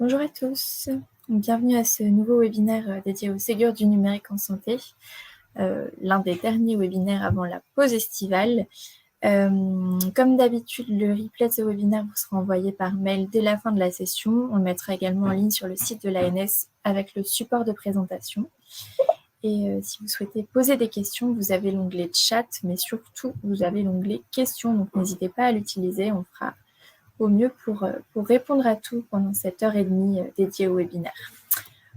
Bonjour à tous, bienvenue à ce nouveau webinaire dédié au Ségur du numérique en santé, l'un des derniers webinaires avant la pause estivale. Comme d'habitude, le replay de ce webinaire vous sera envoyé par mail dès la fin de la session. On le mettra également en ligne sur le site de l'ANS avec le support de présentation. Et si vous souhaitez poser des questions, vous avez l'onglet chat, mais surtout vous avez l'onglet questions, donc n'hésitez pas à l'utiliser, on fera au mieux pour répondre à tout pendant cette heure et demie dédiée au webinaire.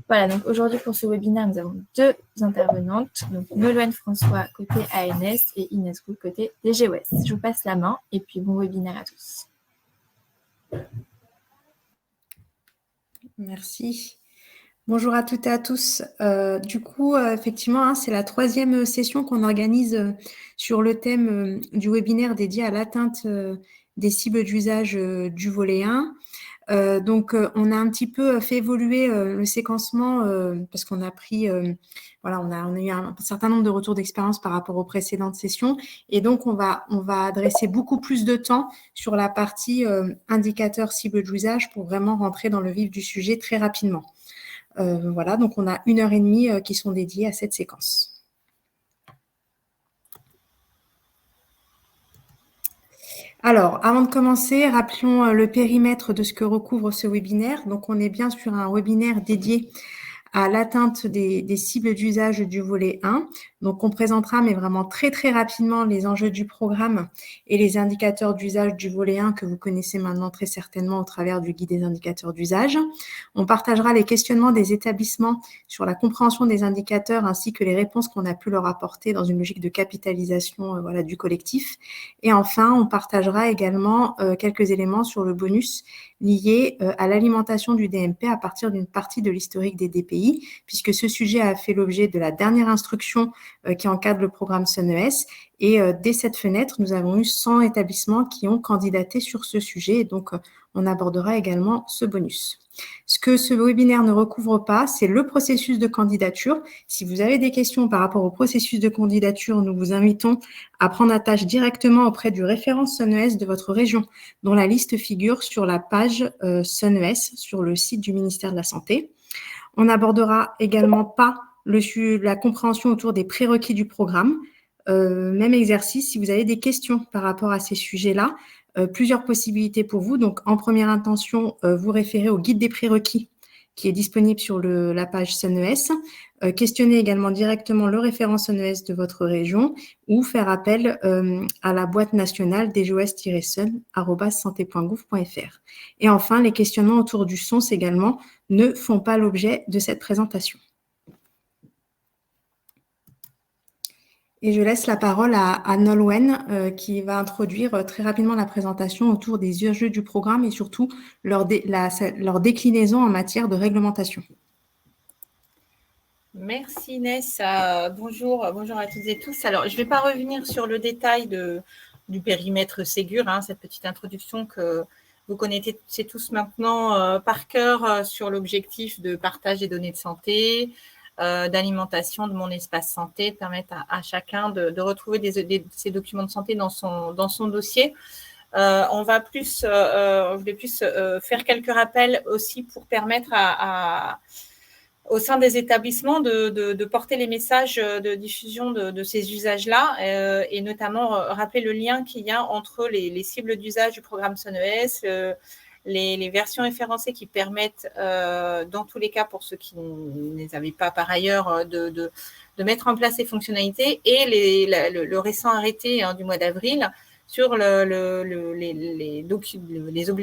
Voilà, donc aujourd'hui pour ce webinaire, nous avons deux intervenantes, donc Nolwenn François côté ANS et Inès Gould côté DGOS. Je vous passe la main et puis bon webinaire à tous. Merci. Bonjour à toutes et à tous. Effectivement, c'est la troisième session qu'on organise sur le thème du webinaire dédié à l'atteinte des cibles d'usage du volet 1. On a un petit peu fait évoluer le séquencement parce qu'on a pris, on a eu un certain nombre de retours d'expérience par rapport aux précédentes sessions. Et donc, on va adresser beaucoup plus de temps sur la partie indicateurs cibles d'usage pour vraiment rentrer dans le vif du sujet très rapidement. Donc on a 1h30 qui sont dédiées à cette séquence. Alors, avant de commencer, rappelons le périmètre de ce que recouvre ce webinaire. Donc, on est bien sur un webinaire dédié à l'atteinte des cibles d'usage du volet 1. Donc, on présentera, mais vraiment très, très rapidement, les enjeux du programme et les indicateurs d'usage du volet 1 que vous connaissez maintenant très certainement au travers du guide des indicateurs d'usage. On partagera les questionnements des établissements sur la compréhension des indicateurs ainsi que les réponses qu'on a pu leur apporter dans une logique de capitalisation du collectif. Et enfin, on partagera également quelques éléments sur le bonus lié à l'alimentation du DMP à partir d'une partie de l'historique des DPI, puisque ce sujet a fait l'objet de la dernière instruction qui encadre le programme SUNES. Et dès cette fenêtre, nous avons eu 100 établissements qui ont candidaté sur ce sujet. Et donc, on abordera également ce bonus. Ce que ce webinaire ne recouvre pas, c'est le processus de candidature. Si vous avez des questions par rapport au processus de candidature, nous vous invitons à prendre attache directement auprès du référent SUNES de votre région, dont la liste figure sur la page SUNES sur le site du ministère de la Santé. On n'abordera également pas la compréhension autour des prérequis du programme. Même exercice, si vous avez des questions par rapport à ces sujets-là, plusieurs possibilités pour vous. Donc, en première intention, vous référez au guide des prérequis qui est disponible sur la page SUNES. Questionnez également directement le référent SUNES de votre région ou faire appel à la boîte nationale dgos-sun@santé.gouv.fr. Et enfin, les questionnements autour du SONS également ne font pas l'objet de cette présentation. Et je laisse la parole à Nolwenn qui va introduire très rapidement la présentation autour des enjeux du programme et surtout leur déclinaison en matière de réglementation. Merci Inès. Bonjour à toutes et tous. Alors, je ne vais pas revenir sur le détail du périmètre Ségur, cette petite introduction que vous connaissez tous maintenant par cœur sur l'objectif de partage des données de santé, d'alimentation de mon espace santé, de permettre à chacun de retrouver ces documents de santé dans son dossier. Je vais plus faire quelques rappels aussi pour permettre au sein des établissements de porter les messages de diffusion de ces usages-là et notamment rappeler le lien qu'il y a entre les cibles d'usage du programme SUNES, les versions référencées qui permettent, dans tous les cas pour ceux qui ne les avaient pas par ailleurs, de mettre en place ces fonctionnalités et le récent arrêté du mois d'avril sur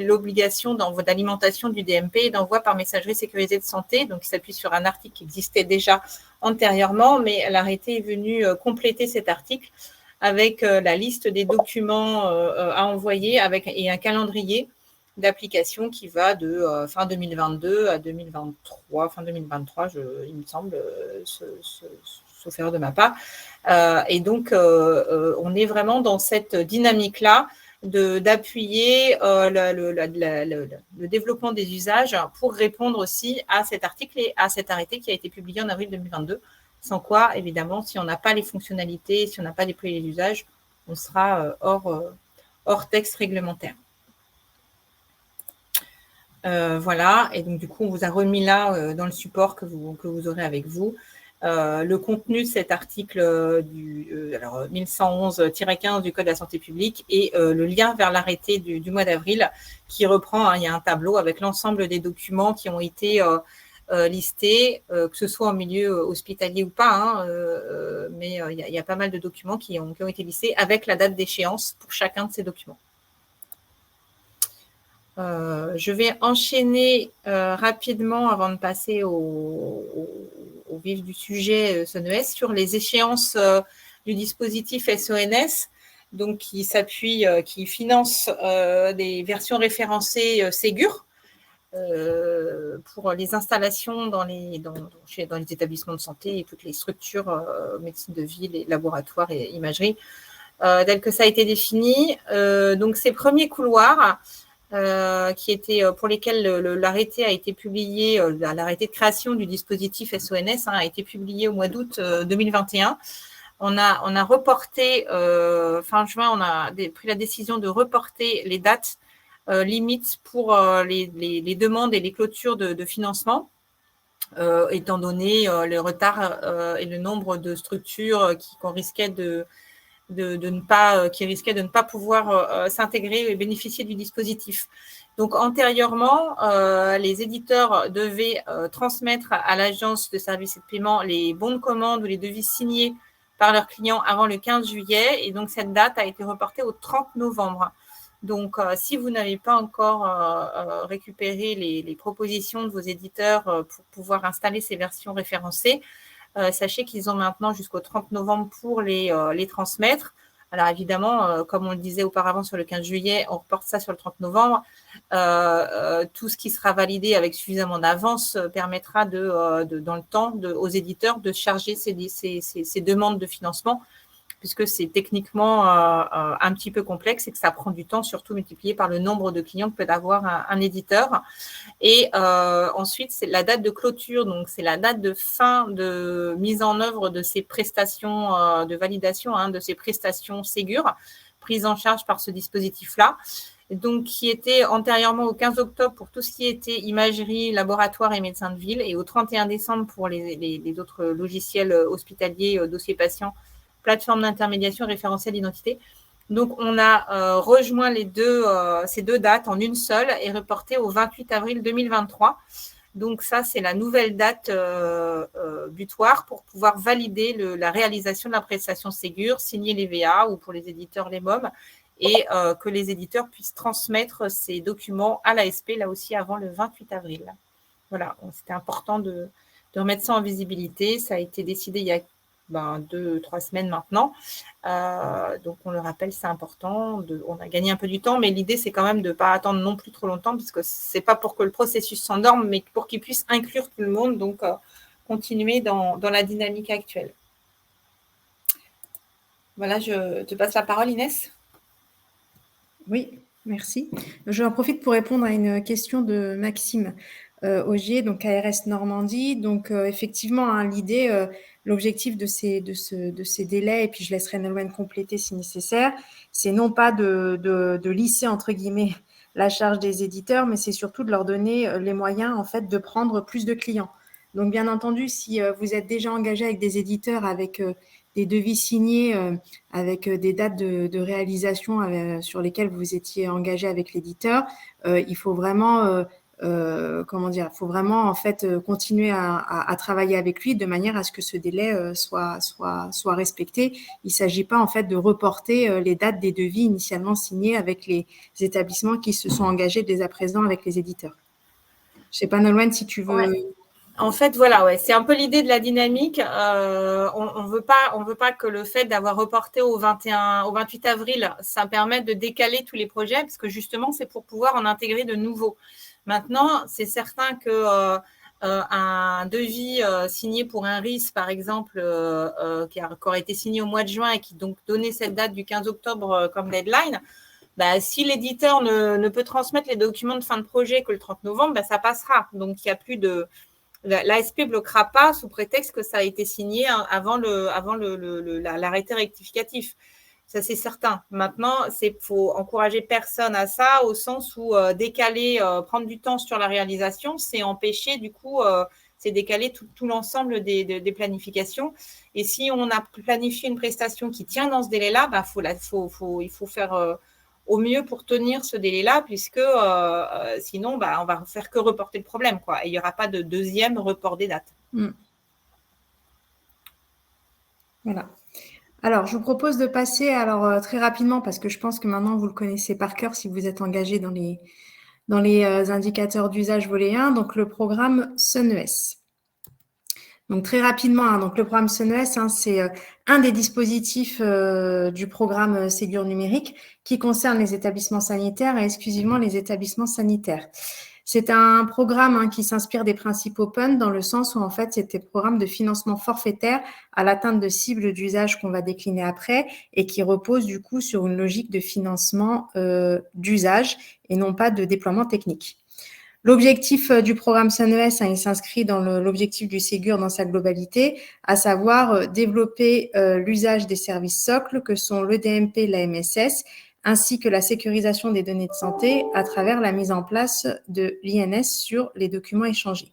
l'obligation d'alimentation du DMP et d'envoi par messagerie sécurisée de santé. Donc, il s'appuie sur un article qui existait déjà antérieurement, mais l'arrêté est venu compléter cet article avec la liste des documents à envoyer et un calendrier d'application qui va de fin 2022 à 2023, fin 2023, il me semble, sauf erreur de ma part. Et donc, on est vraiment dans cette dynamique-là d'appuyer le développement des usages pour répondre aussi à cet article et à cet arrêté qui a été publié en avril 2022. Sans quoi, évidemment, si on n'a pas les fonctionnalités, si on n'a pas déployé les usages, on sera hors texte réglementaire. Voilà, et donc du coup, on vous a remis là dans le support que vous aurez avec vous. Le contenu de cet article alors 1111-15 du Code de la santé publique et le lien vers l'arrêté du mois d'avril qui reprend, il y a un tableau avec l'ensemble des documents qui ont été listés, que ce soit en milieu hospitalier ou pas, mais il y a pas mal de documents qui ont été listés avec la date d'échéance pour chacun de ces documents. Je vais enchaîner rapidement avant de passer au vif du sujet SONES sur les échéances du dispositif SONS, donc qui s'appuie, qui finance des versions référencées Ségur pour les installations dans les établissements de santé et toutes les structures médecine de ville, et laboratoires et imagerie, tel que ça a été défini. Donc ces premiers couloirs qui étaient pour lesquels l'arrêté a été publié, l'arrêté de création du dispositif SONS a été publié au mois d'août 2021. On a reporté, fin juin, on a pris la décision de reporter les dates limites pour les demandes et les clôtures de financement, étant donné le retard et le nombre de structures qu'on risquait qui risquaient de ne pas pouvoir s'intégrer et bénéficier du dispositif. Donc, antérieurement, les éditeurs devaient transmettre à l'agence de services et de paiement les bons de commande ou les devis signés par leurs clients avant le 15 juillet. Et donc, cette date a été reportée au 30 novembre. Donc, si vous n'avez pas encore récupéré les propositions de vos éditeurs pour pouvoir installer ces versions référencées, sachez qu'ils ont maintenant jusqu'au 30 novembre pour les transmettre. Alors évidemment, comme on le disait auparavant sur le 15 juillet, on reporte ça sur le 30 novembre. Tout ce qui sera validé avec suffisamment d'avance permettra dans le temps aux éditeurs de charger ces demandes de financement, puisque c'est techniquement un petit peu complexe et que ça prend du temps, surtout multiplié par le nombre de clients que peut avoir un éditeur. Et ensuite, c'est la date de clôture, donc c'est la date de fin de mise en œuvre de ces prestations de validation, de ces prestations Ségur, prises en charge par ce dispositif-là. Donc, qui était antérieurement au 15 octobre pour tout ce qui était imagerie, laboratoire et médecin de ville, et au 31 décembre pour les autres logiciels hospitaliers, dossiers patients, plateforme d'intermédiation, référentiel d'identité. Donc, on a rejoint ces deux dates en une seule et reporté au 28 avril 2023. Donc, ça, c'est la nouvelle date butoir pour pouvoir valider la réalisation de la prestation Ségur, signer les VA ou pour les éditeurs les MOM, et que les éditeurs puissent transmettre ces documents à l'ASP, là aussi, avant le 28 avril. Voilà, c'était important de remettre ça en visibilité. Ça a été décidé il y a 2-3 semaines maintenant. Donc, on le rappelle, c'est important. On a gagné un peu du temps, mais l'idée, c'est quand même de ne pas attendre non plus trop longtemps, puisque ce n'est pas pour que le processus s'endorme, mais pour qu'il puisse inclure tout le monde, donc continuer dans la dynamique actuelle. Voilà, je te passe la parole, Inès. Oui, merci. Je en profite pour répondre à une question de Maxime Augier, donc ARS Normandie. Donc, effectivement, l'idée, l'objectif de ces délais, et puis je laisserai Nolwenn compléter si nécessaire, c'est non pas de lisser, entre guillemets, la charge des éditeurs, mais c'est surtout de leur donner les moyens, en fait, de prendre plus de clients. Donc, bien entendu, si vous êtes déjà engagé avec des éditeurs, avec des devis signés, avec des dates de réalisation sur lesquelles vous étiez engagé avec l'éditeur, il faut vraiment faut vraiment en fait continuer à travailler avec lui de manière à ce que ce délai soit respecté. Il ne s'agit pas en fait de reporter les dates des devis initialement signés avec les établissements qui se sont engagés dès à présent avec les éditeurs. Je ne sais pas, Nolwenn, si tu veux… Ouais. En fait, voilà, ouais, c'est un peu l'idée de la dynamique. On veut pas que le fait d'avoir reporté au 28 avril, ça permette de décaler tous les projets, parce que justement, c'est pour pouvoir en intégrer de nouveaux. Maintenant, c'est certain que un devis signé pour un RIS, par exemple, qui aurait été signé au mois de juin et qui donc donnait cette date du 15 octobre comme deadline, si l'éditeur ne peut transmettre les documents de fin de projet que le 30 novembre, ça passera. Donc, il n'y a plus de… L'ASP ne bloquera pas sous prétexte que ça a été signé avant l'arrêté rectificatif. Ça, c'est certain. Maintenant, faut encourager personne à ça, au sens où décaler, prendre du temps sur la réalisation, c'est empêcher, du coup, c'est décaler tout l'ensemble des planifications. Et si on a planifié une prestation qui tient dans ce délai-là, bah, il faut faire au mieux pour tenir ce délai-là, puisque sinon, bah, on va faire que reporter le problème, quoi. Et il n'y aura pas de deuxième report des dates. Voilà. Alors, je vous propose de passer très rapidement, parce que je pense que maintenant vous le connaissez par cœur si vous êtes engagé dans les indicateurs d'usage volet 1, donc le programme SUNES. Donc très rapidement, hein, donc le programme SUNES, hein, c'est un des dispositifs du programme Ségur numérique qui concerne les établissements sanitaires et exclusivement les établissements sanitaires. C'est un programme, hein, qui s'inspire des principes open dans le sens où en fait c'est un programme de financement forfaitaire à l'atteinte de cibles d'usage qu'on va décliner après et qui repose du coup sur une logique de financement d'usage et non pas de déploiement technique. L'objectif du programme SUNES, hein, il s'inscrit dans l'objectif du Ségur dans sa globalité, à savoir développer l'usage des services socles que sont le DMP et la MSS, ainsi que la sécurisation des données de santé à travers la mise en place de l'INS sur les documents échangés.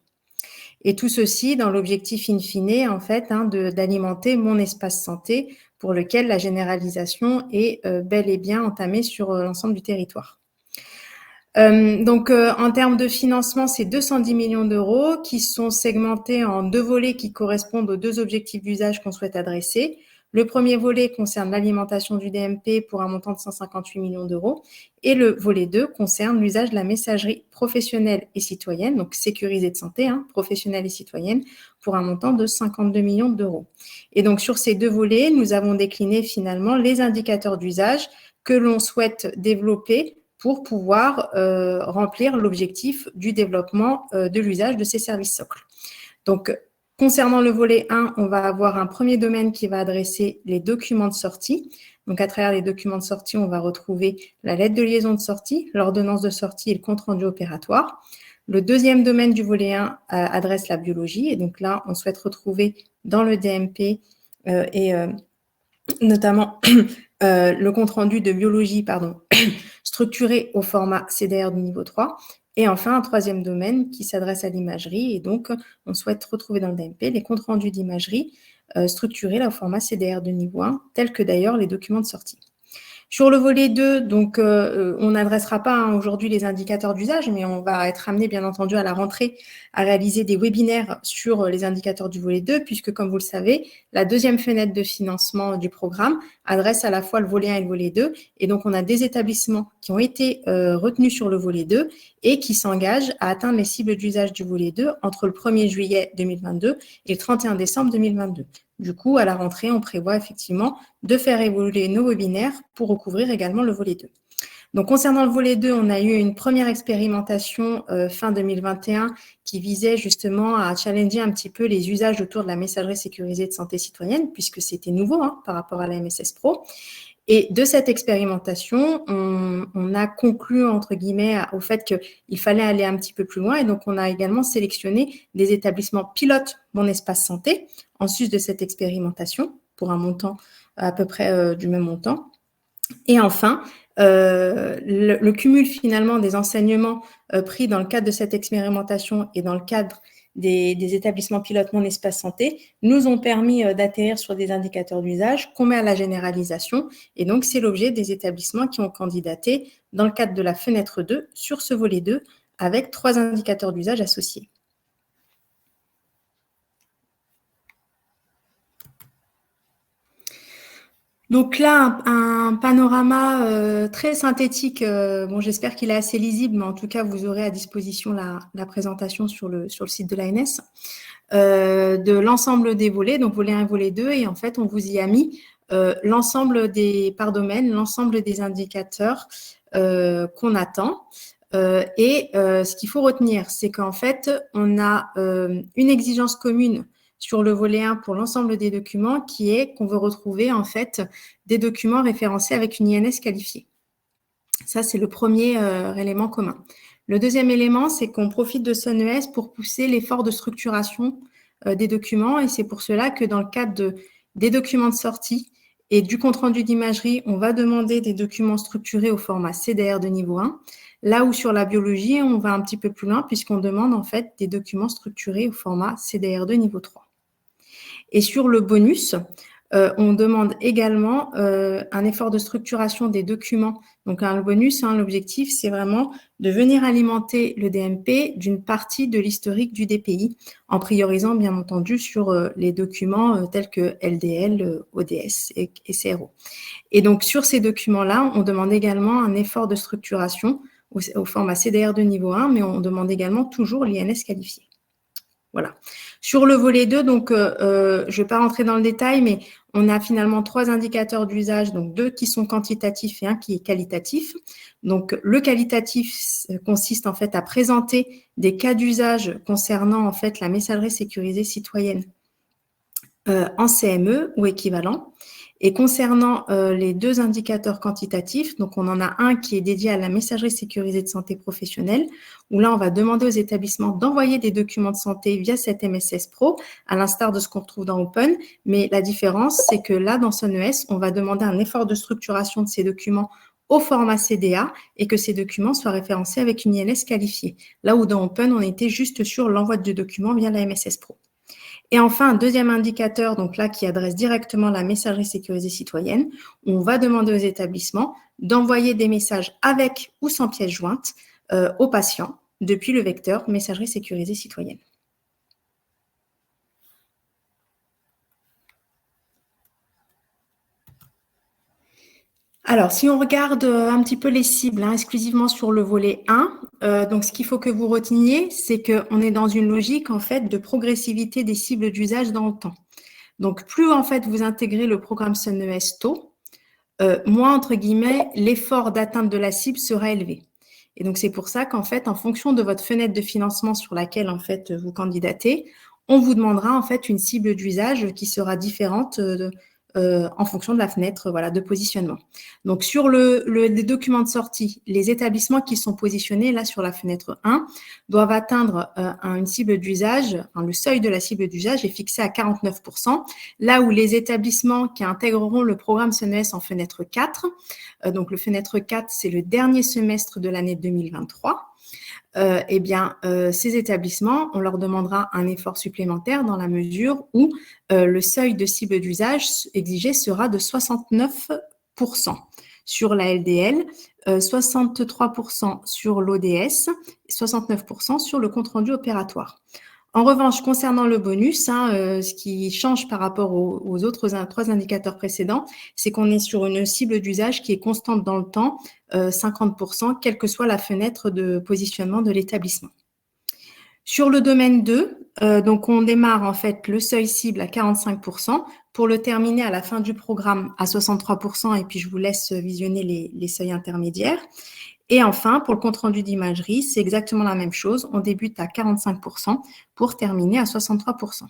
Et tout ceci dans l'objectif in fine, en fait, hein, d'alimenter mon espace santé pour lequel la généralisation est bel et bien entamée sur l'ensemble du territoire. En termes de financement, c'est 210 millions d'euros qui sont segmentés en deux volets qui correspondent aux deux objectifs d'usage qu'on souhaite adresser. Le premier volet concerne l'alimentation du DMP pour un montant de 158 millions d'euros et le volet 2 concerne l'usage de la messagerie professionnelle et citoyenne, donc sécurisée de santé, hein, professionnelle et citoyenne, pour un montant de 52 millions d'euros. Et donc sur ces deux volets, nous avons décliné finalement les indicateurs d'usage que l'on souhaite développer pour pouvoir remplir l'objectif du développement de l'usage de ces services socles. Donc, concernant le volet 1, on va avoir un premier domaine qui va adresser les documents de sortie. Donc, à travers les documents de sortie, on va retrouver la lettre de liaison de sortie, l'ordonnance de sortie et le compte-rendu opératoire. Le deuxième domaine du volet 1 adresse la biologie. Et donc là, on souhaite retrouver dans le DMP notamment le compte-rendu de biologie, structuré au format CDR du niveau 3. Et enfin, un troisième domaine qui s'adresse à l'imagerie. Et donc, on souhaite retrouver dans le DMP les comptes rendus d'imagerie structurés au format CDR de niveau 1, tels que d'ailleurs les documents de sortie. Sur le volet 2, donc, on n'adressera pas aujourd'hui les indicateurs d'usage, mais on va être amené, bien entendu, à la rentrée à réaliser des webinaires sur les indicateurs du volet 2, puisque, comme vous le savez, la deuxième fenêtre de financement du programme adresse à la fois le volet 1 et le volet 2. Et donc, on a des établissements qui ont été retenus sur le volet 2 et qui s'engagent à atteindre les cibles d'usage du volet 2 entre le 1er juillet 2022 et le 31 décembre 2022. Du coup, à la rentrée, on prévoit effectivement de faire évoluer nos webinaires pour recouvrir également le volet 2. Donc, concernant le volet 2, on a eu une première expérimentation fin 2021 qui visait justement à challenger un petit peu les usages autour de la messagerie sécurisée de santé citoyenne, puisque c'était nouveau par rapport à la MSS Pro. Et de cette expérimentation, on a conclu, entre guillemets, au fait qu'il fallait aller un petit peu plus loin. Et donc, on a également sélectionné des établissements pilotes Mon Espace Santé, en sus de cette expérimentation, pour un montant à peu près du même montant. Et enfin, le cumul finalement des enseignements pris dans le cadre de cette expérimentation et dans le cadre des établissements pilotes Mon Espace Santé nous ont permis d'atterrir sur des indicateurs d'usage qu'on met à la généralisation. Et donc, c'est l'objet des établissements qui ont candidaté dans le cadre de la fenêtre 2 sur ce volet 2 avec 3 indicateurs d'usage associés. Donc là, un panorama très synthétique. Bon, j'espère qu'il est assez lisible, mais en tout cas, vous aurez à disposition la présentation sur le site de l'ANS de l'ensemble des volets, donc volet 1 et volet 2. Et en fait, on vous y a mis l'ensemble des par domaine, l'ensemble des indicateurs qu'on attend. Ce qu'il faut retenir, c'est qu'en fait, on a une exigence commune sur le volet 1 pour l'ensemble des documents, qui est qu'on veut retrouver en fait des documents référencés avec une INS qualifiée. Ça, c'est le premier élément commun. Le deuxième élément, c'est qu'on profite de SUNES pour pousser l'effort de structuration des documents, et c'est pour cela que dans le cadre des documents de sortie Et du compte-rendu d'imagerie, on va demander des documents structurés au format CDR de niveau 1. Là où sur la biologie, on va un petit peu plus loin puisqu'on demande en fait des documents structurés au format CDR de niveau 3. Et sur le bonus, on demande également un effort de structuration des documents. Donc, le bonus, l'objectif, c'est vraiment de venir alimenter le DMP d'une partie de l'historique du DPI, en priorisant, bien entendu, sur les documents tels que LDL, ODS et CRO. Et donc, sur ces documents-là, on demande également un effort de structuration au format CDR de niveau 1, mais on demande également toujours l'INS qualifié. Voilà. Sur le volet 2, donc, je ne vais pas rentrer dans le détail, mais on a finalement 3 indicateurs d'usage, donc 2 qui sont quantitatifs et 1 qui est qualitatif. Donc, le qualitatif consiste en fait à présenter des cas d'usage concernant en fait la messagerie sécurisée citoyenne en CME ou équivalent. Et concernant les 2 indicateurs quantitatifs, donc on en a un qui est dédié à la messagerie sécurisée de santé professionnelle, où là, on va demander aux établissements d'envoyer des documents de santé via cette MSS Pro, à l'instar de ce qu'on retrouve dans Open. Mais la différence, c'est que là, dans SunES, on va demander un effort de structuration de ces documents au format CDA et que ces documents soient référencés avec une INS qualifiée. Là où dans Open, on était juste sur l'envoi de documents via la MSS Pro. Et enfin, un deuxième indicateur, donc là, qui adresse directement la messagerie sécurisée citoyenne, où on va demander aux établissements d'envoyer des messages avec ou sans pièce jointe aux patients depuis le vecteur messagerie sécurisée citoyenne. Alors, si on regarde un petit peu les cibles, exclusivement sur le volet 1, donc ce qu'il faut que vous reteniez, c'est qu'on est dans une logique en fait de progressivité des cibles d'usage dans le temps. Donc, plus en fait vous intégrez le programme SunES tôt, moins entre guillemets l'effort d'atteinte de la cible sera élevé. Et donc, c'est pour ça qu'en fait, en fonction de votre fenêtre de financement sur laquelle en fait vous candidatez, on vous demandera en fait une cible d'usage qui sera différente en fonction de la fenêtre de positionnement. Donc, sur les documents de sortie, les établissements qui sont positionnés là sur la fenêtre 1 doivent atteindre une cible d'usage, le seuil de la cible d'usage est fixé à 49%, là où les établissements qui intégreront le programme SunES en fenêtre 4, donc le fenêtre 4, c'est le dernier semestre de l'année 2023, ces établissements, on leur demandera un effort supplémentaire dans la mesure où le seuil de cible d'usage exigé sera de 69% sur la LDL, 63% sur l'ODS, 69% sur le compte-rendu opératoire. En revanche, concernant le bonus, ce qui change par rapport aux autres 3 indicateurs précédents, c'est qu'on est sur une cible d'usage qui est constante dans le temps, 50%, quelle que soit la fenêtre de positionnement de l'établissement. Sur le domaine 2, donc on démarre en fait le seuil cible à 45% pour le terminer à la fin du programme à 63% et puis je vous laisse visionner les seuils intermédiaires. Et enfin, pour le compte-rendu d'imagerie, c'est exactement la même chose. On débute à 45% pour terminer à 63%.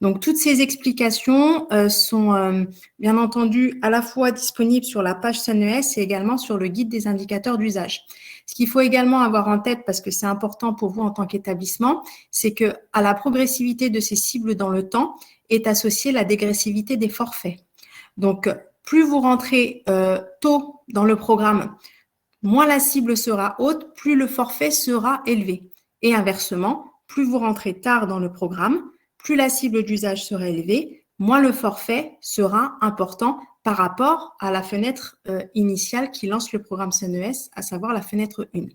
Donc, toutes ces explications sont bien entendu à la fois disponibles sur la page SunES et également sur le guide des indicateurs d'usage. Ce qu'il faut également avoir en tête, parce que c'est important pour vous en tant qu'établissement, c'est que à la progressivité de ces cibles dans le temps est associée la dégressivité des forfaits. Donc, plus vous rentrez tôt dans le programme, moins la cible sera haute, plus le forfait sera élevé. Et inversement, plus vous rentrez tard dans le programme, plus la cible d'usage sera élevée, moins le forfait sera important par rapport à la fenêtre initiale qui lance le programme SunES, à savoir la fenêtre 1.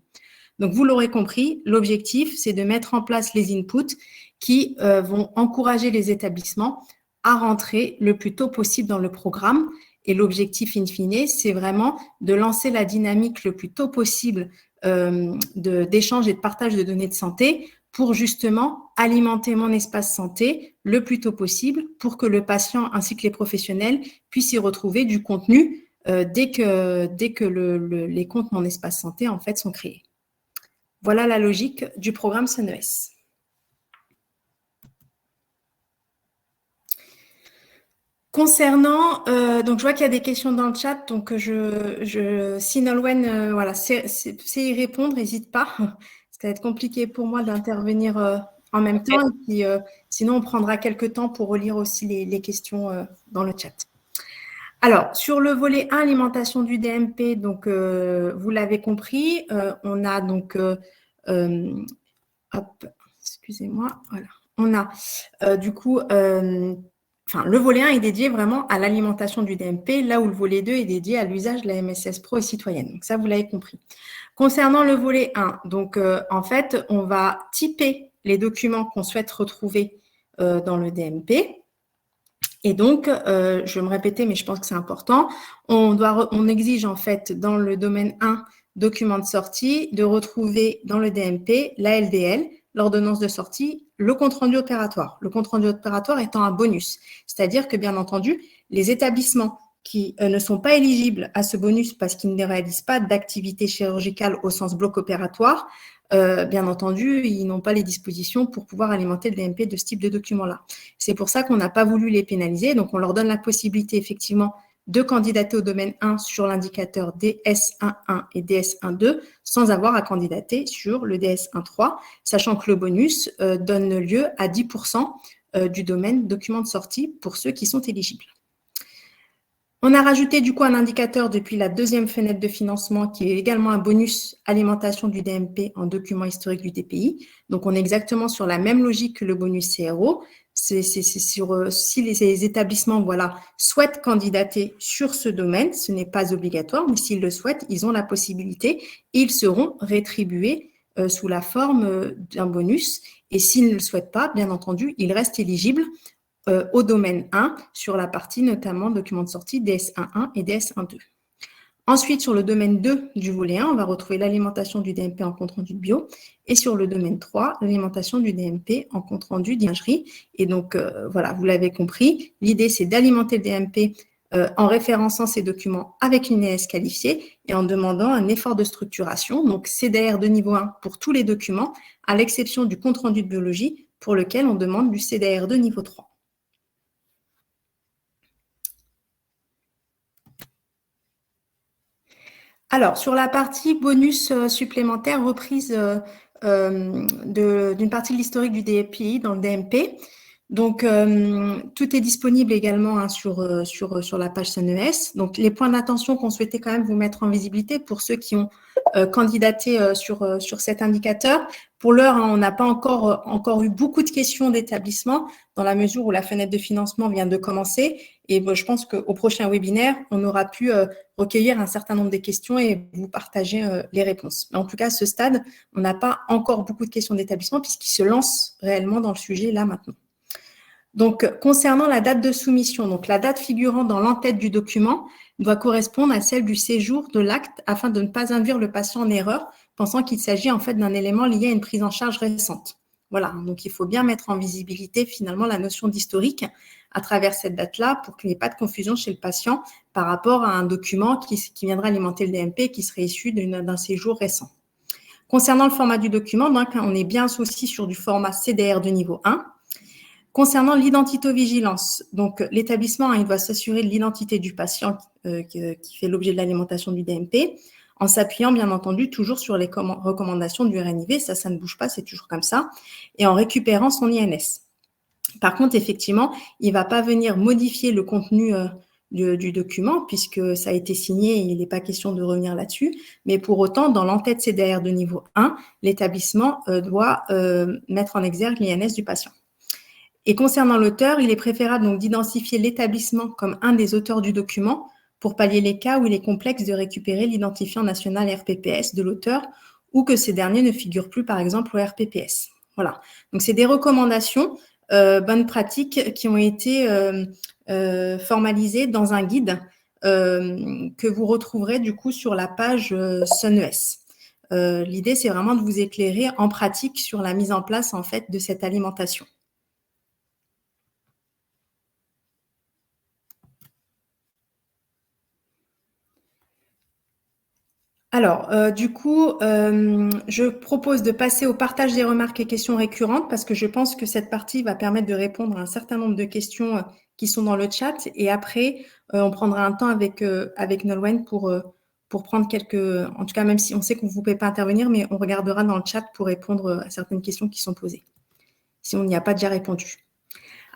Donc, vous l'aurez compris, l'objectif, c'est de mettre en place les inputs qui vont encourager les établissements à rentrer le plus tôt possible dans le programme. Et l'objectif, in fine, c'est vraiment de lancer la dynamique le plus tôt possible d'échange et de partage de données de santé pour justement alimenter mon espace santé le plus tôt possible pour que le patient ainsi que les professionnels puissent y retrouver du contenu dès que les comptes Mon Espace Santé en fait sont créés. Voilà la logique du programme SunES. Concernant, donc je vois qu'il y a des questions dans le chat, donc si Nolwenn sait y répondre, n'hésite pas. Ça va être compliqué pour moi d'intervenir en même temps, et puis sinon on prendra quelques temps pour relire aussi les questions dans le chat. Alors, sur le volet 1, alimentation du DMP, donc vous l'avez compris, on a donc, hop, excusez-moi, voilà, on a du coup, le volet 1 est dédié vraiment à l'alimentation du DMP, là où le volet 2 est dédié à l'usage de la MSS Pro et citoyenne. Donc ça, vous l'avez compris. Concernant le volet 1, donc en fait, on va typer les documents qu'on souhaite retrouver dans le DMP. Et donc, je vais me répéter, mais je pense que c'est important, on exige en fait dans le domaine 1, document de sortie, de retrouver dans le DMP la LDL, l'ordonnance de sortie, le compte-rendu opératoire. Le compte-rendu opératoire étant un bonus. C'est-à-dire que, bien entendu, les établissements qui ne sont pas éligibles à ce bonus parce qu'ils ne réalisent pas d'activité chirurgicale au sens bloc opératoire, bien entendu, ils n'ont pas les dispositions pour pouvoir alimenter le DMP de ce type de document-là. C'est pour ça qu'on n'a pas voulu les pénaliser. Donc, on leur donne la possibilité, effectivement, de candidater au domaine 1 sur l'indicateur DS11 et DS12 sans avoir à candidater sur le DS13, sachant que le bonus donne lieu à 10% du domaine document de sortie pour ceux qui sont éligibles. On a rajouté du coup un indicateur depuis la deuxième fenêtre de financement qui est également un bonus alimentation du DMP en document historique du DPI. Donc, on est exactement sur la même logique que le bonus CRO. C'est sur si les établissements souhaitent candidater sur ce domaine, ce n'est pas obligatoire, mais s'ils le souhaitent, ils ont la possibilité et ils seront rétribués sous la forme d'un bonus. Et s'ils ne le souhaitent pas, bien entendu, ils restent éligibles au domaine 1 sur la partie notamment document de sortie DS11 et DS12. Ensuite, sur le domaine 2 du volet 1, on va retrouver l'alimentation du DMP en compte-rendu de bio et sur le domaine 3, l'alimentation du DMP en compte-rendu d'imagerie. Et donc, vous l'avez compris, l'idée, c'est d'alimenter le DMP en référençant ces documents avec une IAS qualifiée et en demandant un effort de structuration, donc CDR de niveau 1 pour tous les documents, à l'exception du compte-rendu de biologie pour lequel on demande du CDR de niveau 3. Alors, sur la partie bonus supplémentaire, reprise d'une partie de l'historique du DPI dans le DMP. Donc, tout est disponible également sur la page CNES. Donc, les points d'attention qu'on souhaitait quand même vous mettre en visibilité pour ceux qui ont candidaté sur cet indicateur. Pour l'heure, on n'a pas encore eu beaucoup de questions d'établissement dans la mesure où la fenêtre de financement vient de commencer. Et je pense qu'au prochain webinaire, on aura pu recueillir un certain nombre de questions et vous partager les réponses. Mais en tout cas, à ce stade, on n'a pas encore beaucoup de questions d'établissement puisqu'ils se lancent réellement dans le sujet là maintenant. Donc, concernant la date de soumission, donc la date figurant dans l'entête du document doit correspondre à celle du séjour de l'acte afin de ne pas induire le patient en erreur, pensant qu'il s'agit en fait d'un élément lié à une prise en charge récente. Voilà, donc il faut bien mettre en visibilité finalement la notion d'historique à travers cette date-là pour qu'il n'y ait pas de confusion chez le patient par rapport à un document qui viendra alimenter le DMP qui serait issu d'un séjour récent. Concernant le format du document, donc, on est bien aussi sur du format CDR de niveau 1. Concernant l'identitovigilance, donc l'établissement il doit s'assurer de l'identité du patient qui fait l'objet de l'alimentation du DMP, en s'appuyant bien entendu toujours sur les recommandations du RNIV, ça ne bouge pas, c'est toujours comme ça, et en récupérant son INS. Par contre, effectivement, il ne va pas venir modifier le contenu du document puisque ça a été signé et il n'est pas question de revenir là-dessus, mais pour autant, dans l'entête CDR de niveau 1, l'établissement doit mettre en exergue l'INS du patient. Et concernant l'auteur, il est préférable donc d'identifier l'établissement comme un des auteurs du document pour pallier les cas où il est complexe de récupérer l'identifiant national RPPS de l'auteur ou que ces derniers ne figurent plus, par exemple, au RPPS. Voilà. Donc, c'est des recommandations, bonnes pratiques qui ont été formalisées dans un guide que vous retrouverez du coup sur la page CNES. L'idée, c'est vraiment de vous éclairer en pratique sur la mise en place en fait de cette alimentation. Alors, du coup, je propose de passer au partage des remarques et questions récurrentes parce que je pense que cette partie va permettre de répondre à un certain nombre de questions qui sont dans le chat. Et après, on prendra un temps avec Nolwenn pour prendre quelques… En tout cas, même si on sait que vous ne pouvez pas intervenir, mais on regardera dans le chat pour répondre à certaines questions qui sont posées, si on n'y a pas déjà répondu.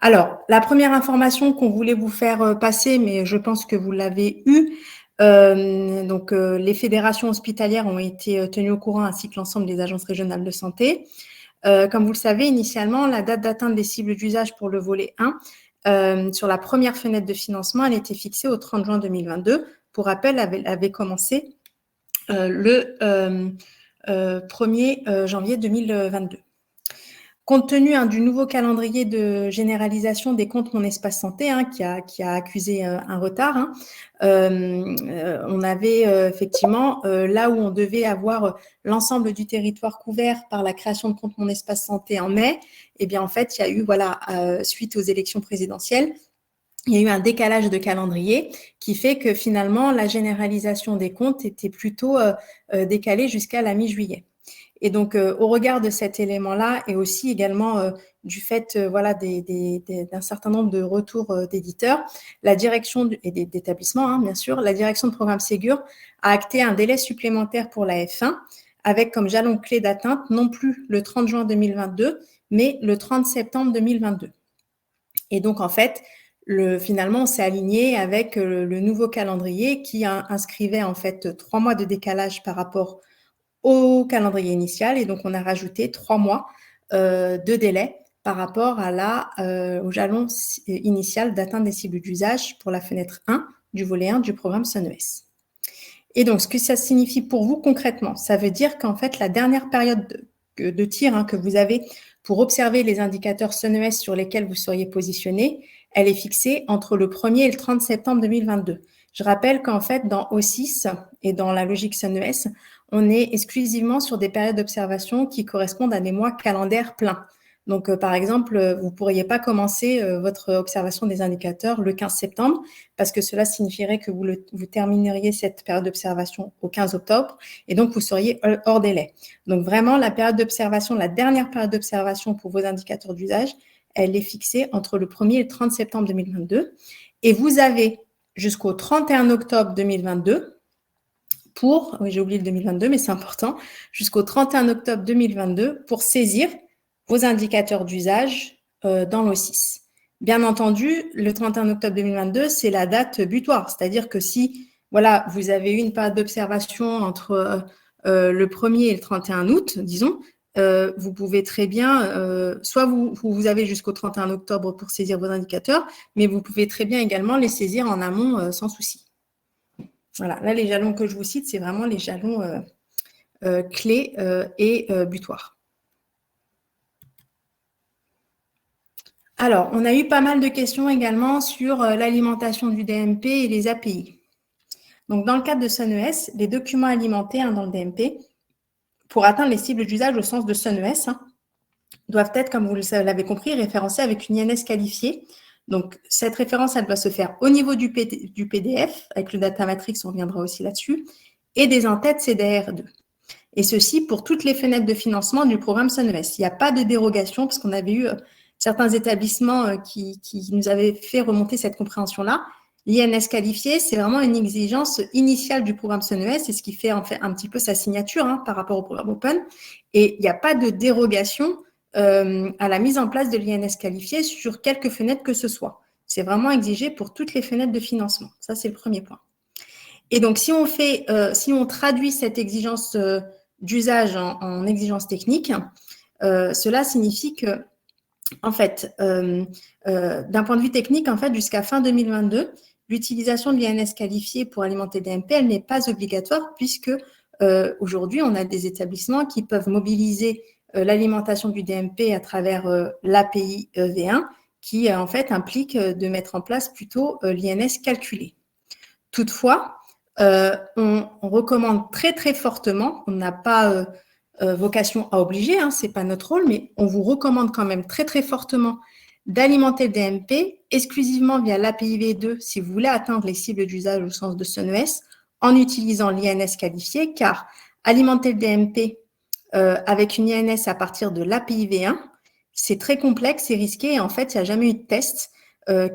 Alors, la première information qu'on voulait vous faire passer, mais je pense que vous l'avez eue, les fédérations hospitalières ont été tenues au courant ainsi que l'ensemble des agences régionales de santé. Comme vous le savez, initialement, la date d'atteinte des cibles d'usage pour le volet 1, sur la première fenêtre de financement, elle était fixée au 30 juin 2022. Pour rappel, elle avait commencé le 1er janvier 2022. Compte tenu du nouveau calendrier de généralisation des comptes Mon Espace Santé, qui a accusé un retard, on avait effectivement, là où on devait avoir l'ensemble du territoire couvert par la création de compte Mon Espace Santé en mai, eh bien en fait, il y a eu, suite aux élections présidentielles, il y a eu un décalage de calendrier qui fait que finalement, la généralisation des comptes était plutôt décalée jusqu'à la mi-juillet. Et donc, au regard de cet élément-là et aussi également du fait d'un certain nombre de retours d'éditeurs, la direction et d'établissements, bien sûr, la direction de programme Ségur a acté un délai supplémentaire pour la F1 avec comme jalon clé d'atteinte non plus le 30 juin 2022, mais le 30 septembre 2022. Et donc, en fait, finalement, on s'est aligné avec le nouveau calendrier qui inscrivait en fait 3 mois de décalage par rapport au calendrier initial, et donc on a rajouté 3 mois de délai par rapport au jalon initial d'atteinte des cibles d'usage pour la fenêtre 1 du volet 1 du programme SONES. Et donc, ce que ça signifie pour vous concrètement, ça veut dire qu'en fait, la dernière période de tir que vous avez pour observer les indicateurs SONES sur lesquels vous seriez positionné, elle est fixée entre le 1er et le 30 septembre 2022. Je rappelle qu'en fait, dans O6 et dans la logique SONES, on est exclusivement sur des périodes d'observation qui correspondent à des mois calendaires pleins. Donc, par exemple, vous ne pourriez pas commencer votre observation des indicateurs le 15 septembre parce que cela signifierait que vous termineriez cette période d'observation au 15 octobre et donc vous seriez hors délai. Donc, vraiment, la dernière période d'observation pour vos indicateurs d'usage, elle est fixée entre le 1er et le 30 septembre 2022 et vous avez jusqu'au 31 octobre 2022 j'ai oublié le 2022, mais c'est important, jusqu'au 31 octobre 2022 pour saisir vos indicateurs d'usage dans l'O6. Bien entendu, le 31 octobre 2022, c'est la date butoir, c'est-à-dire que si vous avez eu une période d'observation entre le 1er et le 31 août, disons, vous pouvez très bien, soit vous avez jusqu'au 31 octobre pour saisir vos indicateurs, mais vous pouvez très bien également les saisir en amont sans souci. Voilà, là, les jalons que je vous cite, c'est vraiment les jalons clés et butoirs. Alors, on a eu pas mal de questions également sur l'alimentation du DMP et les API. Donc, dans le cadre de SONES, les documents alimentés dans le DMP, pour atteindre les cibles d'usage au sens de SONES, doivent être, comme vous l'avez compris, référencés avec une INS qualifiée. Donc, cette référence, elle doit se faire au niveau du PDF, avec le data matrix, on reviendra aussi là-dessus, et des entêtes CDR2. Et ceci pour toutes les fenêtres de financement du programme SONES. Il n'y a pas de dérogation, parce qu'on avait eu certains établissements qui nous avaient fait remonter cette compréhension-là. L'INS qualifié, c'est vraiment une exigence initiale du programme SONES, c'est ce qui fait en fait un petit peu sa signature par rapport au programme Open. Et il n'y a pas de dérogation à la mise en place de l'INS qualifié sur quelques fenêtres que ce soit. C'est vraiment exigé pour toutes les fenêtres de financement. Ça, c'est le premier point. Et donc, si on traduit cette exigence d'usage en exigence technique, cela signifie que, en fait, d'un point de vue technique, en fait, jusqu'à fin 2022, l'utilisation de l'INS qualifié pour alimenter le DMP, elle n'est pas obligatoire puisque aujourd'hui, on a des établissements qui peuvent mobiliser l'alimentation du DMP à travers l'API V1 qui, en fait, implique de mettre en place plutôt l'INS calculé. Toutefois, on recommande très, très fortement, on n'a pas vocation à obliger, ce n'est pas notre rôle, mais on vous recommande quand même très, très fortement d'alimenter le DMP exclusivement via l'API V2 si vous voulez atteindre les cibles d'usage au sens de SONES en utilisant l'INS qualifié, car alimenter le DMP avec une INS à partir de l'API V1, c'est très complexe et risqué. Et en fait, il n'y a jamais eu de tests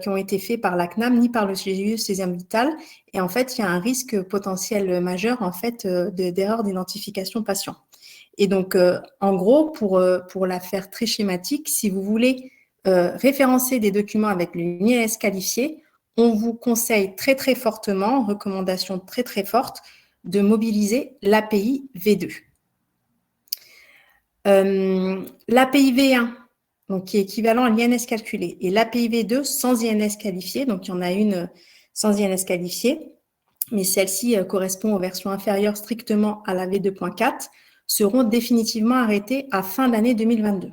qui ont été faits par la CNAM ni par le GIE Cesium Vital. Et en fait, il y a un risque potentiel majeur en fait, d'erreur d'identification patient. Et donc, en gros, pour la faire très schématique, si vous voulez référencer des documents avec l'INS qualifié, on vous conseille très très fortement, recommandation très très forte, de mobiliser l'API V2. L'API V1, donc qui est équivalent à l'INS calculé, et l'API V2 sans INS qualifié, donc il y en a une sans INS qualifié, mais celle-ci correspond aux versions inférieures strictement à la V2.4, seront définitivement arrêtées à fin d'année 2022.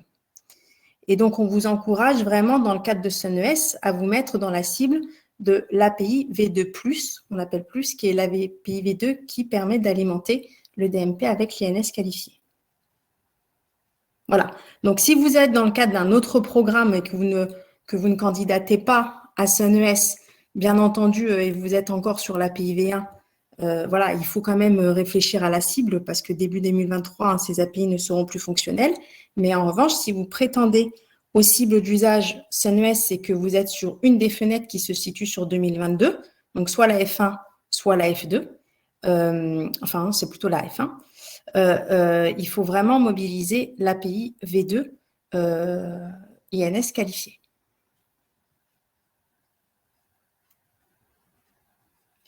Et donc, on vous encourage vraiment, dans le cadre de SunES, à vous mettre dans la cible de l'API V2+, on l'appelle plus, qui est l'API V2 qui permet d'alimenter le DMP avec l'INS qualifié. Voilà. Donc, si vous êtes dans le cadre d'un autre programme et que vous ne candidatez pas à SunES, bien entendu, et vous êtes encore sur l'API V1, voilà, il faut quand même réfléchir à la cible parce que début 2023, ces API ne seront plus fonctionnelles. Mais en revanche, si vous prétendez aux cibles d'usage SunES, c'est que vous êtes sur une des fenêtres qui se situe sur 2022, donc soit la F1, soit la F2. Enfin, c'est plutôt la F1. Il faut vraiment mobiliser l'API V2 INS qualifié.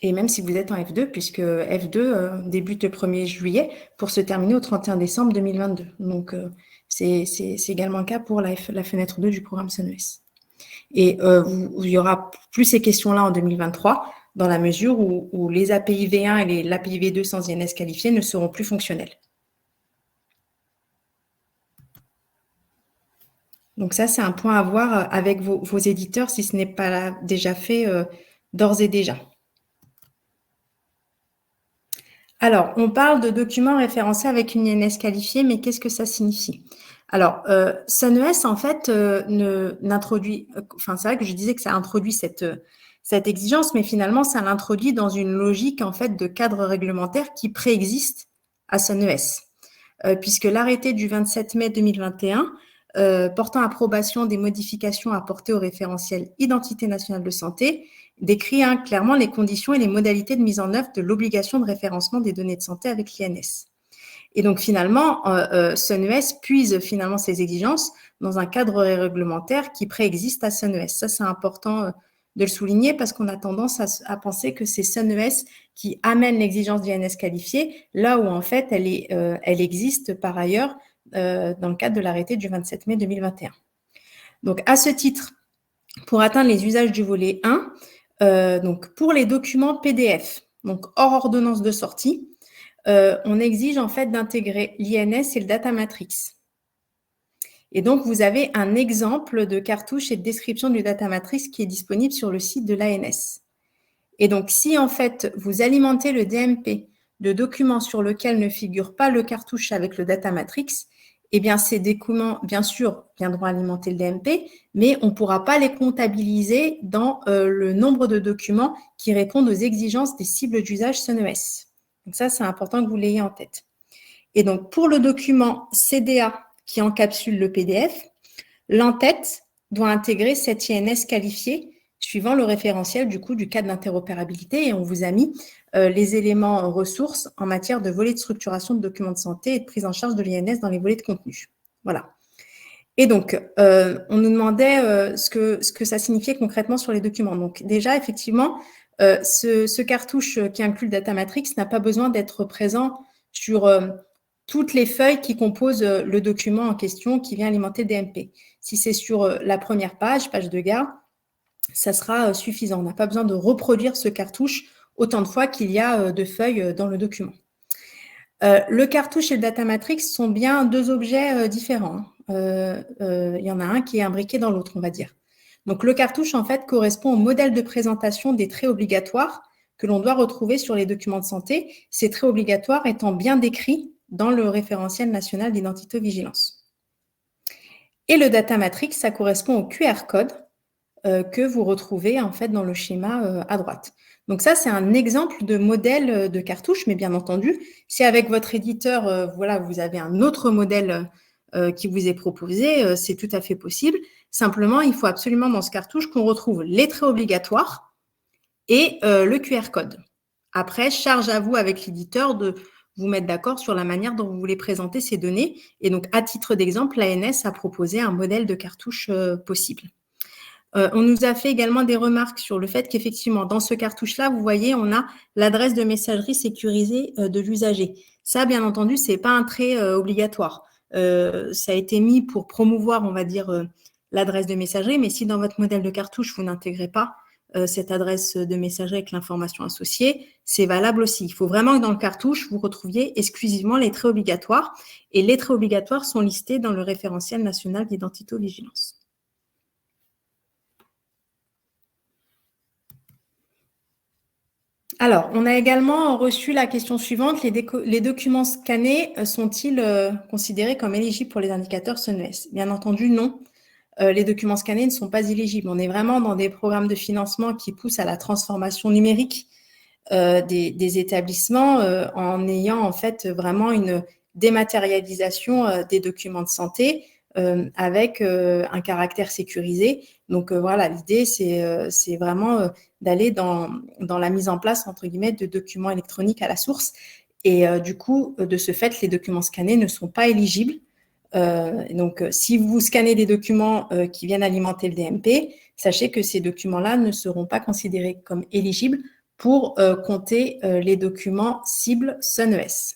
Et même si vous êtes en F2, puisque F2 débute le 1er juillet pour se terminer au 31 décembre 2022. Donc, c'est également le cas pour la fenêtre 2 du programme SunES. Et il y aura plus ces questions-là en 2023, dans la mesure où les API V1 et l'API V2 sans INS qualifié ne seront plus fonctionnels. Donc ça, c'est un point à voir avec vos éditeurs, si ce n'est pas déjà fait d'ores et déjà. Alors, on parle de documents référencés avec une INS qualifiée, mais qu'est-ce que ça signifie? Alors, SunES, en fait, n'introduit... Enfin, c'est vrai que je disais que ça introduit cette exigence, mais finalement, ça l'introduit dans une logique, en fait, de cadre réglementaire qui préexiste à SunES. Puisque l'arrêté du 27 mai 2021, portant approbation des modifications apportées au référentiel Identité nationale de santé, décrit clairement les conditions et les modalités de mise en œuvre de l'obligation de référencement des données de santé avec l'INS. Et donc, finalement, SunES puise finalement ces exigences dans un cadre réglementaire qui préexiste à SunES. Ça, c'est important de le souligner parce qu'on a tendance à penser que c'est SunES qui amène l'exigence d'INS qualifiée, là où, en fait, elle existe par ailleurs dans le cadre de l'arrêté du 27 mai 2021. Donc, à ce titre, pour atteindre les usages du volet 1, donc pour les documents PDF, donc hors ordonnance de sortie, on exige en fait d'intégrer l'INS et le data matrix. Et donc, vous avez un exemple de cartouche et de description du data matrix qui est disponible sur le site de l'ANS. Et donc, si en fait, vous alimentez le DMP de documents sur lesquels ne figure pas le cartouche avec le data matrix, eh bien, ces documents, bien sûr, viendront alimenter le DMP, mais on ne pourra pas les comptabiliser dans le nombre de documents qui répondent aux exigences des cibles d'usage SunES. Donc ça, c'est important que vous l'ayez en tête. Et donc, pour le document CDA qui encapsule le PDF, l'entête doit intégrer cette INS qualifiée suivant le référentiel du cadre d'interopérabilité. Et on vous a mis les éléments ressources en matière de volet de structuration de documents de santé et de prise en charge de l'INS dans les volets de contenu. Voilà. Et donc, on nous demandait ce que ça signifiait concrètement sur les documents. Donc, déjà, effectivement, ce cartouche qui inclut le data matrix n'a pas besoin d'être présent sur toutes les feuilles qui composent le document en question qui vient alimenter le DMP. Si c'est sur la première page de garde, ça sera suffisant. On n'a pas besoin de reproduire ce cartouche autant de fois qu'il y a de feuilles dans le document. Le cartouche et le data matrix sont bien deux objets différents. Il y en a un qui est imbriqué dans l'autre, on va dire. Donc, le cartouche, en fait, correspond au modèle de présentation des traits obligatoires que l'on doit retrouver sur les documents de santé, ces traits obligatoires étant bien décrits dans le référentiel national d'identité-vigilance. Et le data matrix, ça correspond au QR code que vous retrouvez en fait dans le schéma à droite. Donc ça, c'est un exemple de modèle de cartouche, mais bien entendu, si avec votre éditeur, voilà, vous avez un autre modèle qui vous est proposé, c'est tout à fait possible. Simplement, il faut absolument dans ce cartouche qu'on retrouve les traits obligatoires et le QR code. Après, charge à vous avec l'éditeur de vous mettre d'accord sur la manière dont vous voulez présenter ces données. Et donc, à titre d'exemple, l'ANS a proposé un modèle de cartouche possible. On nous a fait également des remarques sur le fait qu'effectivement, dans ce cartouche-là, vous voyez, on a l'adresse de messagerie sécurisée de l'usager. Ça, bien entendu, c'est pas un trait obligatoire. Ça a été mis pour promouvoir, on va dire, l'adresse de messagerie, mais si dans votre modèle de cartouche, vous n'intégrez pas cette adresse de messagerie avec l'information associée, c'est valable aussi. Il faut vraiment que dans le cartouche, vous retrouviez exclusivement les traits obligatoires, et les traits obligatoires sont listés dans le référentiel national d'identité-vigilance. Alors, on a également reçu la question suivante. Les documents scannés sont-ils considérés comme éligibles pour les indicateurs SONES? Bien entendu, non. Les documents scannés ne sont pas éligibles. On est vraiment dans des programmes de financement qui poussent à la transformation numérique des établissements en ayant en fait vraiment une dématérialisation des documents de santé avec un caractère sécurisé. Donc voilà, l'idée c'est vraiment d'aller dans la mise en place entre guillemets de documents électroniques à la source. Et du coup, de ce fait, les documents scannés ne sont pas éligibles. Donc, si vous scannez des documents qui viennent alimenter le DMP, sachez que ces documents-là ne seront pas considérés comme éligibles pour compter les documents cibles SONES.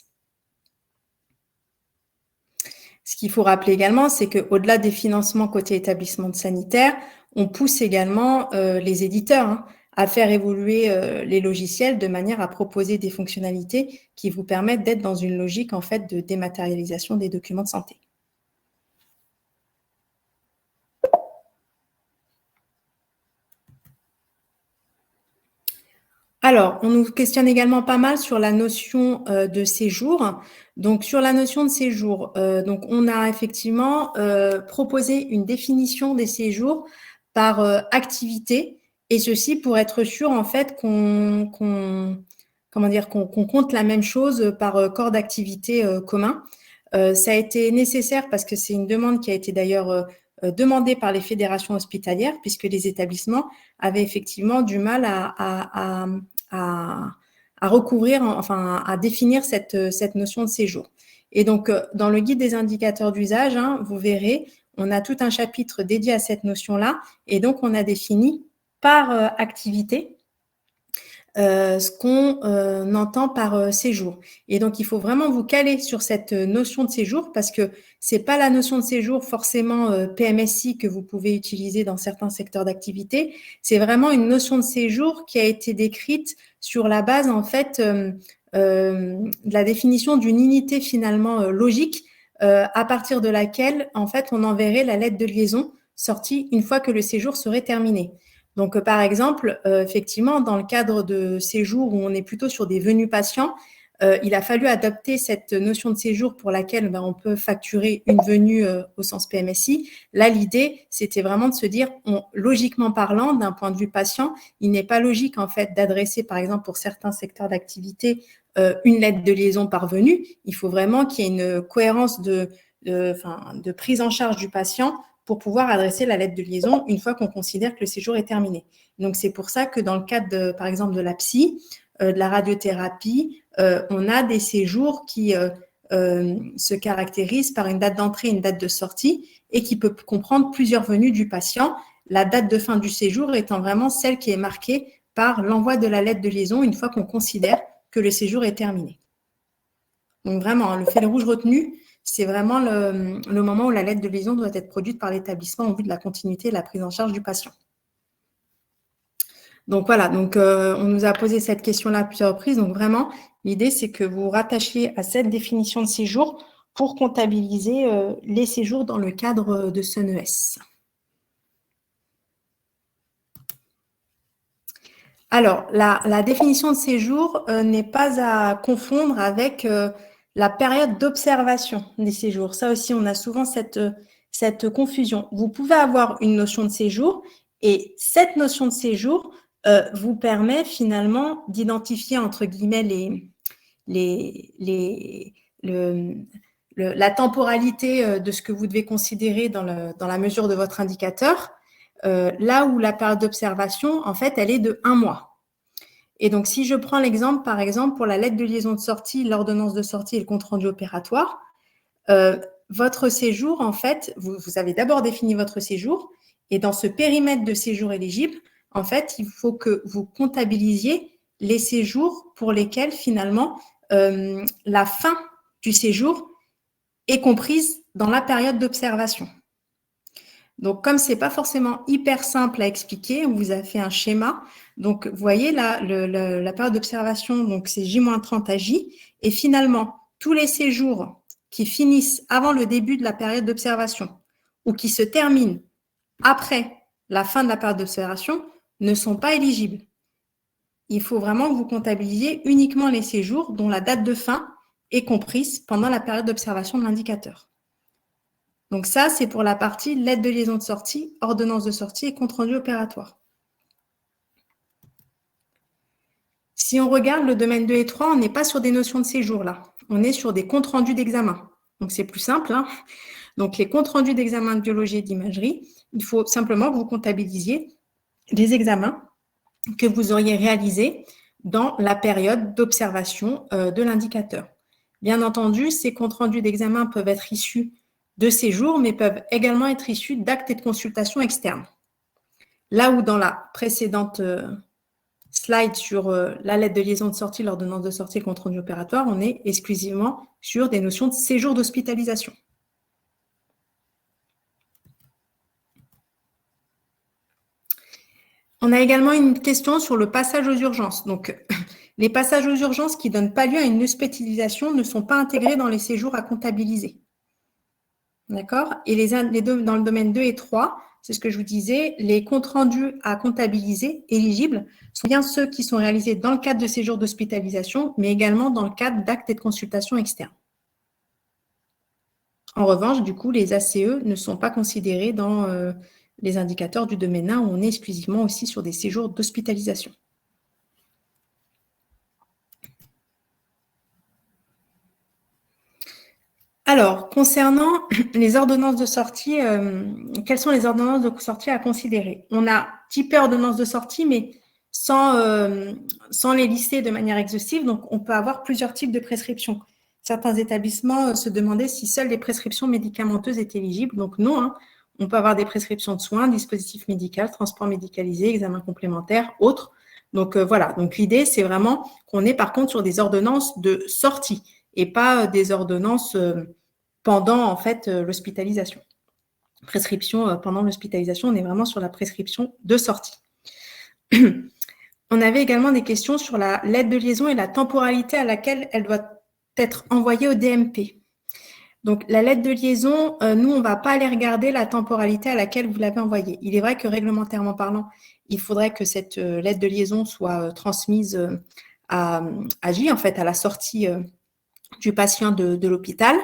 Ce qu'il faut rappeler également, c'est qu'au-delà des financements côté établissement sanitaire, on pousse également les éditeurs à faire évoluer les logiciels de manière à proposer des fonctionnalités qui vous permettent d'être dans une logique en fait de dématérialisation des documents de santé. Alors, on nous questionne également pas mal sur la notion de séjour. Donc, sur la notion de séjour, donc on a effectivement proposé une définition des séjours par activité, et ceci pour être sûr en fait qu'on compte la même chose par corps d'activité commun. Ça a été nécessaire parce que c'est une demande qui a été d'ailleurs demandée par les fédérations hospitalières, puisque les établissements avaient effectivement du mal à recouvrir, enfin à définir cette notion de séjour. Et donc, dans le guide des indicateurs d'usage, vous verrez, on a tout un chapitre dédié à cette notion-là, et donc on a défini par activité ce qu'on entend par séjour. Et donc, il faut vraiment vous caler sur cette notion de séjour parce que c'est pas la notion de séjour forcément PMSI que vous pouvez utiliser dans certains secteurs d'activité. C'est vraiment une notion de séjour qui a été décrite sur la base, en fait, de la définition d'une unité finalement logique à partir de laquelle, en fait, on enverrait la lettre de liaison sortie une fois que le séjour serait terminé. Donc, par exemple, effectivement, dans le cadre de séjour où on est plutôt sur des venus patients, il a fallu adopter cette notion de séjour pour laquelle on peut facturer une venue au sens PMSI. Là, l'idée, c'était vraiment de se dire, logiquement parlant, d'un point de vue patient, il n'est pas logique en fait d'adresser, par exemple, pour certains secteurs d'activité, une lettre de liaison par venue. Il faut vraiment qu'il y ait une cohérence de prise en charge du patient pour pouvoir adresser la lettre de liaison une fois qu'on considère que le séjour est terminé. Donc, c'est pour ça que dans le cadre, par exemple, de la psy, de la radiothérapie, on a des séjours qui se caractérisent par une date d'entrée et une date de sortie et qui peut comprendre plusieurs venues du patient, la date de fin du séjour étant vraiment celle qui est marquée par l'envoi de la lettre de liaison une fois qu'on considère que le séjour est terminé. Donc, vraiment, le fil rouge retenu, c'est vraiment le moment où la lettre de liaison doit être produite par l'établissement en vue de la continuité et de la prise en charge du patient. Donc voilà, donc on nous a posé cette question-là à plusieurs reprises. Donc vraiment, l'idée, c'est que vous vous rattachiez à cette définition de séjour pour comptabiliser les séjours dans le cadre de SONES. Alors, la définition de séjour n'est pas à confondre avec la période d'observation des séjours. Ça aussi, on a souvent cette confusion. Vous pouvez avoir une notion de séjour et cette notion de séjour vous permet finalement d'identifier, entre guillemets, la temporalité de ce que vous devez considérer dans la mesure de votre indicateur, là où la période d'observation, en fait, elle est de 1 mois. Et donc, si je prends l'exemple, par exemple, pour la lettre de liaison de sortie, l'ordonnance de sortie et le compte-rendu opératoire, votre séjour, en fait, vous avez d'abord défini votre séjour, et dans ce périmètre de séjour éligible, en fait, il faut que vous comptabilisiez les séjours pour lesquels, finalement, la fin du séjour est comprise dans la période d'observation. Donc, comme ce n'est pas forcément hyper simple à expliquer, on vous a fait un schéma. Donc, vous voyez là, la période d'observation, donc c'est J-30 à J. Et finalement, tous les séjours qui finissent avant le début de la période d'observation ou qui se terminent après la fin de la période d'observation ne sont pas éligibles. Il faut vraiment que vous comptabilisiez uniquement les séjours dont la date de fin est comprise pendant la période d'observation de l'indicateur. Donc ça, c'est pour la partie lettre de liaison de sortie, ordonnance de sortie et compte-rendu opératoire. Si on regarde le domaine 2 et 3, on n'est pas sur des notions de séjour là. On est sur des comptes rendus d'examen. Donc c'est plus simple. Hein. Donc les comptes rendus d'examen de biologie et d'imagerie, il faut simplement que vous comptabilisiez les examens que vous auriez réalisés dans la période d'observation de l'indicateur. Bien entendu, ces comptes rendus d'examen peuvent être issus de séjours, mais peuvent également être issus d'actes et de consultations externes. Là où dans la précédente slide sur la lettre de liaison de sortie, l'ordonnance de sortie et le compte-rendu opératoire, on est exclusivement sur des notions de séjour d'hospitalisation. On a également une question sur le passage aux urgences. Donc, les passages aux urgences qui ne donnent pas lieu à une hospitalisation ne sont pas intégrés dans les séjours à comptabiliser. D'accord? Et dans le domaine 2 et 3, c'est ce que je vous disais, les comptes rendus à comptabiliser éligibles sont bien ceux qui sont réalisés dans le cadre de séjours d'hospitalisation, mais également dans le cadre d'actes et de consultations externes. En revanche, du coup, les ACE ne sont pas considérés dans les indicateurs du domaine 1 où on est exclusivement aussi sur des séjours d'hospitalisation. Alors, concernant les ordonnances de sortie, quelles sont les ordonnances de sortie à considérer? On a typé ordonnances de sortie, mais sans les lister de manière exhaustive. Donc, on peut avoir plusieurs types de prescriptions. Certains établissements se demandaient si seules les prescriptions médicamenteuses étaient éligibles. Donc, non, hein. On peut avoir des prescriptions de soins, dispositifs médicaux, transport médicalisé, examens complémentaires, autres. Donc, voilà. Donc, l'idée, c'est vraiment qu'on est par contre sur des ordonnances de sortie et pas des ordonnances pendant en fait l'hospitalisation. Prescription pendant l'hospitalisation, on est vraiment sur la prescription de sortie. On avait également des questions sur la lettre de liaison et la temporalité à laquelle elle doit être envoyée au DMP. Donc, la lettre de liaison, nous, on ne va pas aller regarder la temporalité à laquelle vous l'avez envoyée. Il est vrai que réglementairement parlant, il faudrait que cette lettre de liaison soit transmise à J, en fait, à la sortie du patient de l'hôpital.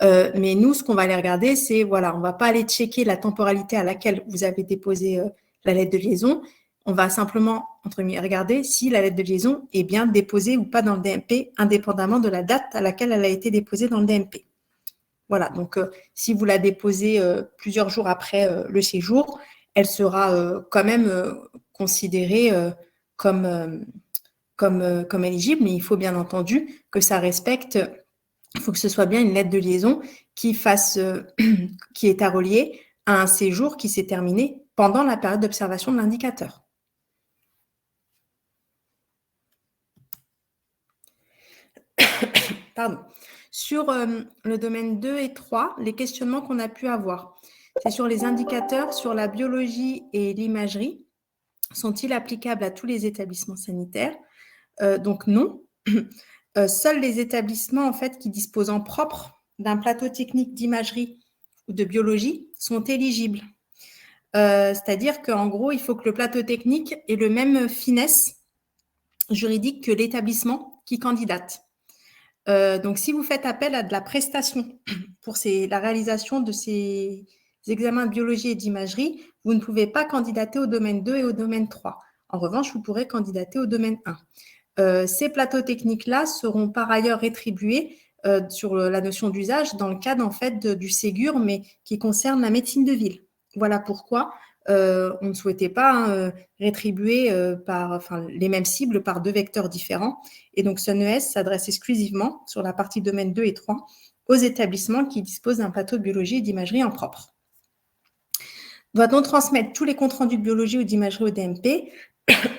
Mais nous, ce qu'on va aller regarder, c'est, voilà, on ne va pas aller checker la temporalité à laquelle vous avez déposé la lettre de liaison. On va simplement, entre guillemets, regarder si la lettre de liaison est bien déposée ou pas dans le DMP, indépendamment de la date à laquelle elle a été déposée dans le DMP. Voilà, donc si vous la déposez plusieurs jours après le séjour, elle sera quand même considérée comme éligible, mais il faut bien entendu que ça respecte, il faut que ce soit bien une lettre de liaison qui est à relier à un séjour qui s'est terminé pendant la période d'observation de l'indicateur. Pardon. Sur le domaine 2 et 3, les questionnements qu'on a pu avoir, c'est sur les indicateurs, sur la biologie et l'imagerie. Sont-ils applicables à tous les établissements sanitaires? Donc non. Seuls les établissements en fait, qui disposent en propre d'un plateau technique d'imagerie ou de biologie sont éligibles. C'est-à-dire qu'en gros, il faut que le plateau technique ait le même finesse juridique que l'établissement qui candidate. Donc, si vous faites appel à de la prestation pour la réalisation de ces examens de biologie et d'imagerie, vous ne pouvez pas candidater au domaine 2 et au domaine 3. En revanche, vous pourrez candidater au domaine 1. Ces plateaux techniques-là seront par ailleurs rétribués sur la notion d'usage dans le cadre en fait, du Ségur, mais qui concerne la médecine de ville. Voilà pourquoi on ne souhaitait pas rétribuer les mêmes cibles par 2 vecteurs différents. Et donc, SunES s'adresse exclusivement sur la partie domaine 2 et 3 aux établissements qui disposent d'un plateau de biologie et d'imagerie en propre. Doit-on transmettre tous les comptes rendus de biologie ou d'imagerie au DMP?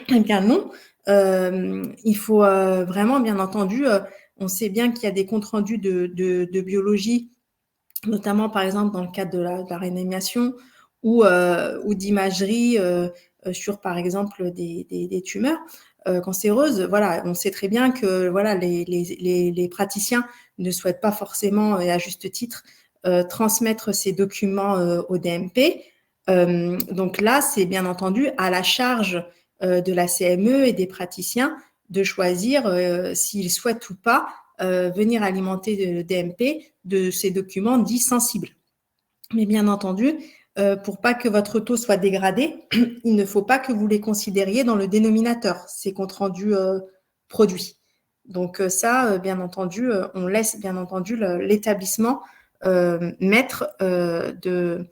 Eh bien non. Il faut vraiment, bien entendu, on sait bien qu'il y a des comptes rendus de biologie, notamment par exemple dans le cadre de la réanimation ou d'imagerie sur par exemple des tumeurs cancéreuses. Voilà, on sait très bien que voilà, les praticiens ne souhaitent pas forcément, et à juste titre, transmettre ces documents au DMP. Donc là, c'est bien entendu à la charge de la CME et des praticiens de choisir s'ils souhaitent ou pas venir alimenter le DMP de ces documents dits sensibles. Mais bien entendu, pour pas que votre taux soit dégradé, il ne faut pas que vous les considériez dans le dénominateur, ces comptes rendus produits. Donc ça, bien entendu, on laisse bien entendu l'établissement maître de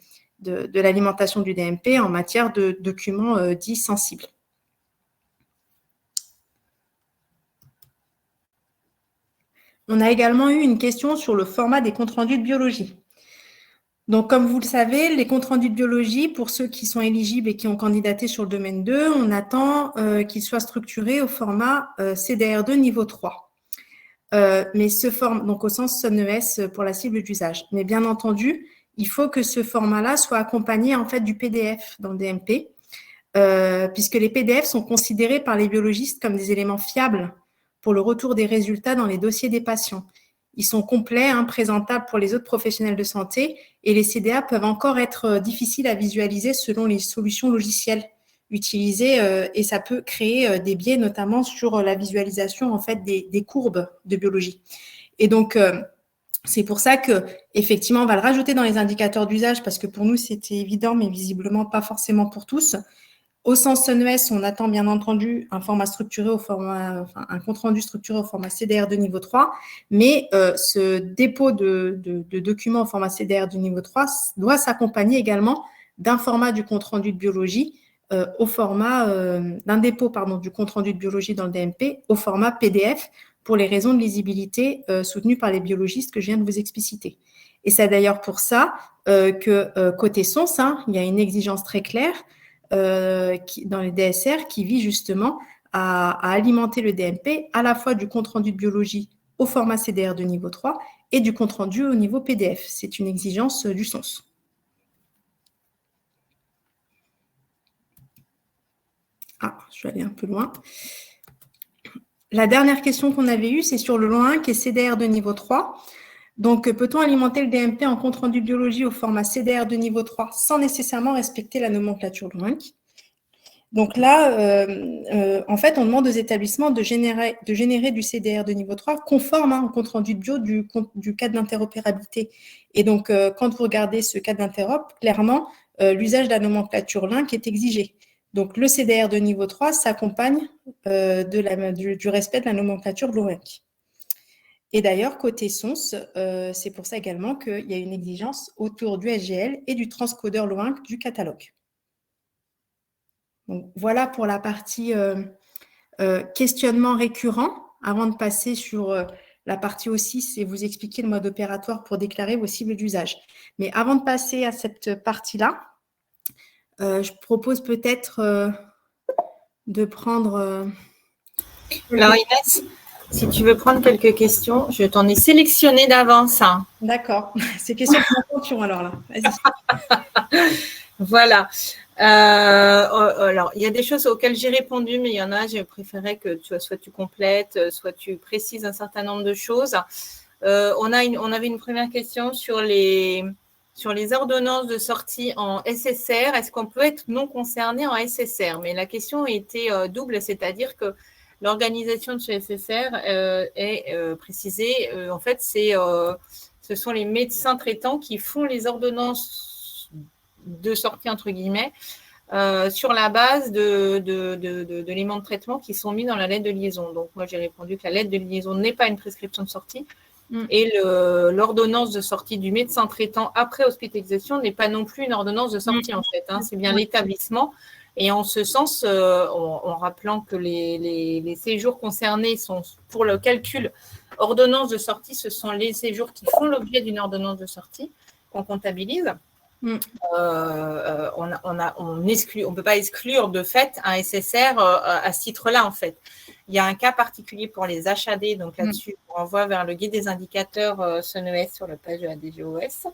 l'alimentation du DMP en matière de documents dits sensibles. On a également eu une question sur le format des comptes rendus de biologie. Donc, comme vous le savez, les comptes rendus de biologie, pour ceux qui sont éligibles et qui ont candidaté sur le domaine 2, on attend qu'ils soient structurés au format CDR2 niveau 3. Mais donc au sens SunES pour la cible d'usage. Mais bien entendu, il faut que ce format-là soit accompagné en fait du PDF dans le DMP, puisque les PDF sont considérés par les biologistes comme des éléments fiables pour le retour des résultats dans les dossiers des patients. Ils sont complets, présentables pour les autres professionnels de santé, et les CDA peuvent encore être difficiles à visualiser selon les solutions logicielles utilisées, et ça peut créer des biais, notamment sur la visualisation en fait des courbes de biologie. Et donc, c'est pour ça que effectivement, on va le rajouter dans les indicateurs d'usage parce que pour nous, c'était évident, mais visiblement pas forcément pour tous. Au sens SunES, on attend bien entendu un format structuré un compte rendu structuré au format CDR de niveau 3, mais ce dépôt de documents au format CDR de niveau 3 doit s'accompagner également d'un format du compte rendu de biologie au format d'un dépôt du compte rendu de biologie dans le DMP au format PDF pour les raisons de lisibilité soutenues par les biologistes que je viens de vous expliciter. Et c'est d'ailleurs pour ça que côté SONS, il y a une exigence très claire dans les DSR qui vise justement à alimenter le DMP à la fois du compte rendu de biologie au format CDR de niveau 3 et du compte rendu au niveau PDF. C'est une exigence du SONS. Je vais aller un peu loin. La dernière question qu'on avait eue, c'est sur le lot 1 qui est CDR de niveau 3. Donc, peut-on alimenter le DMP en compte rendu biologie au format CDR de niveau 3 sans nécessairement respecter la nomenclature LOINC? Donc là, en fait, on demande aux établissements de générer du CDR de niveau 3 conforme au compte rendu de bio du cadre d'interopérabilité. Et donc, quand vous regardez ce cadre d'interop, clairement, l'usage de la nomenclature LINC est exigé. Donc, le CDR de niveau 3 s'accompagne du respect de la nomenclature LOINC. Et d'ailleurs, côté SONS, c'est pour ça également qu'il y a une exigence autour du SGL et du transcodeur LOINC du catalogue. Donc, voilà pour la partie questionnement récurrent, avant de passer sur la partie aussi, c'est vous expliquer le mode opératoire pour déclarer vos cibles d'usage. Mais avant de passer à cette partie-là, je propose peut-être de prendre… Alors Inès, si tu veux prendre quelques questions, je t'en ai sélectionné d'avance. D'accord, c'est question de attention alors là, vas-y. Voilà. Alors, il y a des choses auxquelles j'ai répondu, mais il y en a, j'ai préféré que soit tu complètes, soit tu précises un certain nombre de choses. On avait une première question sur les ordonnances de sortie en SSR. Est-ce qu'on peut être non concerné en SSR? Mais la question était double, c'est-à-dire que l'organisation de ce SSR est précisée. En fait, ce sont les médecins traitants qui font les ordonnances de sortie, entre guillemets, sur la base d'éléments de traitement qui sont mis dans la lettre de liaison. Donc, moi, j'ai répondu que la lettre de liaison n'est pas une prescription de sortie, Et l'ordonnance de sortie du médecin traitant après hospitalisation n'est pas non plus une ordonnance de sortie, en fait. C'est bien l'établissement. Et en ce sens, en rappelant que les séjours concernés sont pour le calcul ordonnance de sortie, ce sont les séjours qui font l'objet d'une ordonnance de sortie qu'on comptabilise. On ne peut pas exclure de fait un SSR à ce titre-là, en fait. Il y a un cas particulier pour les HAD, donc là-dessus, on renvoie vers le guide des indicateurs SONES sur la page de la DGOS.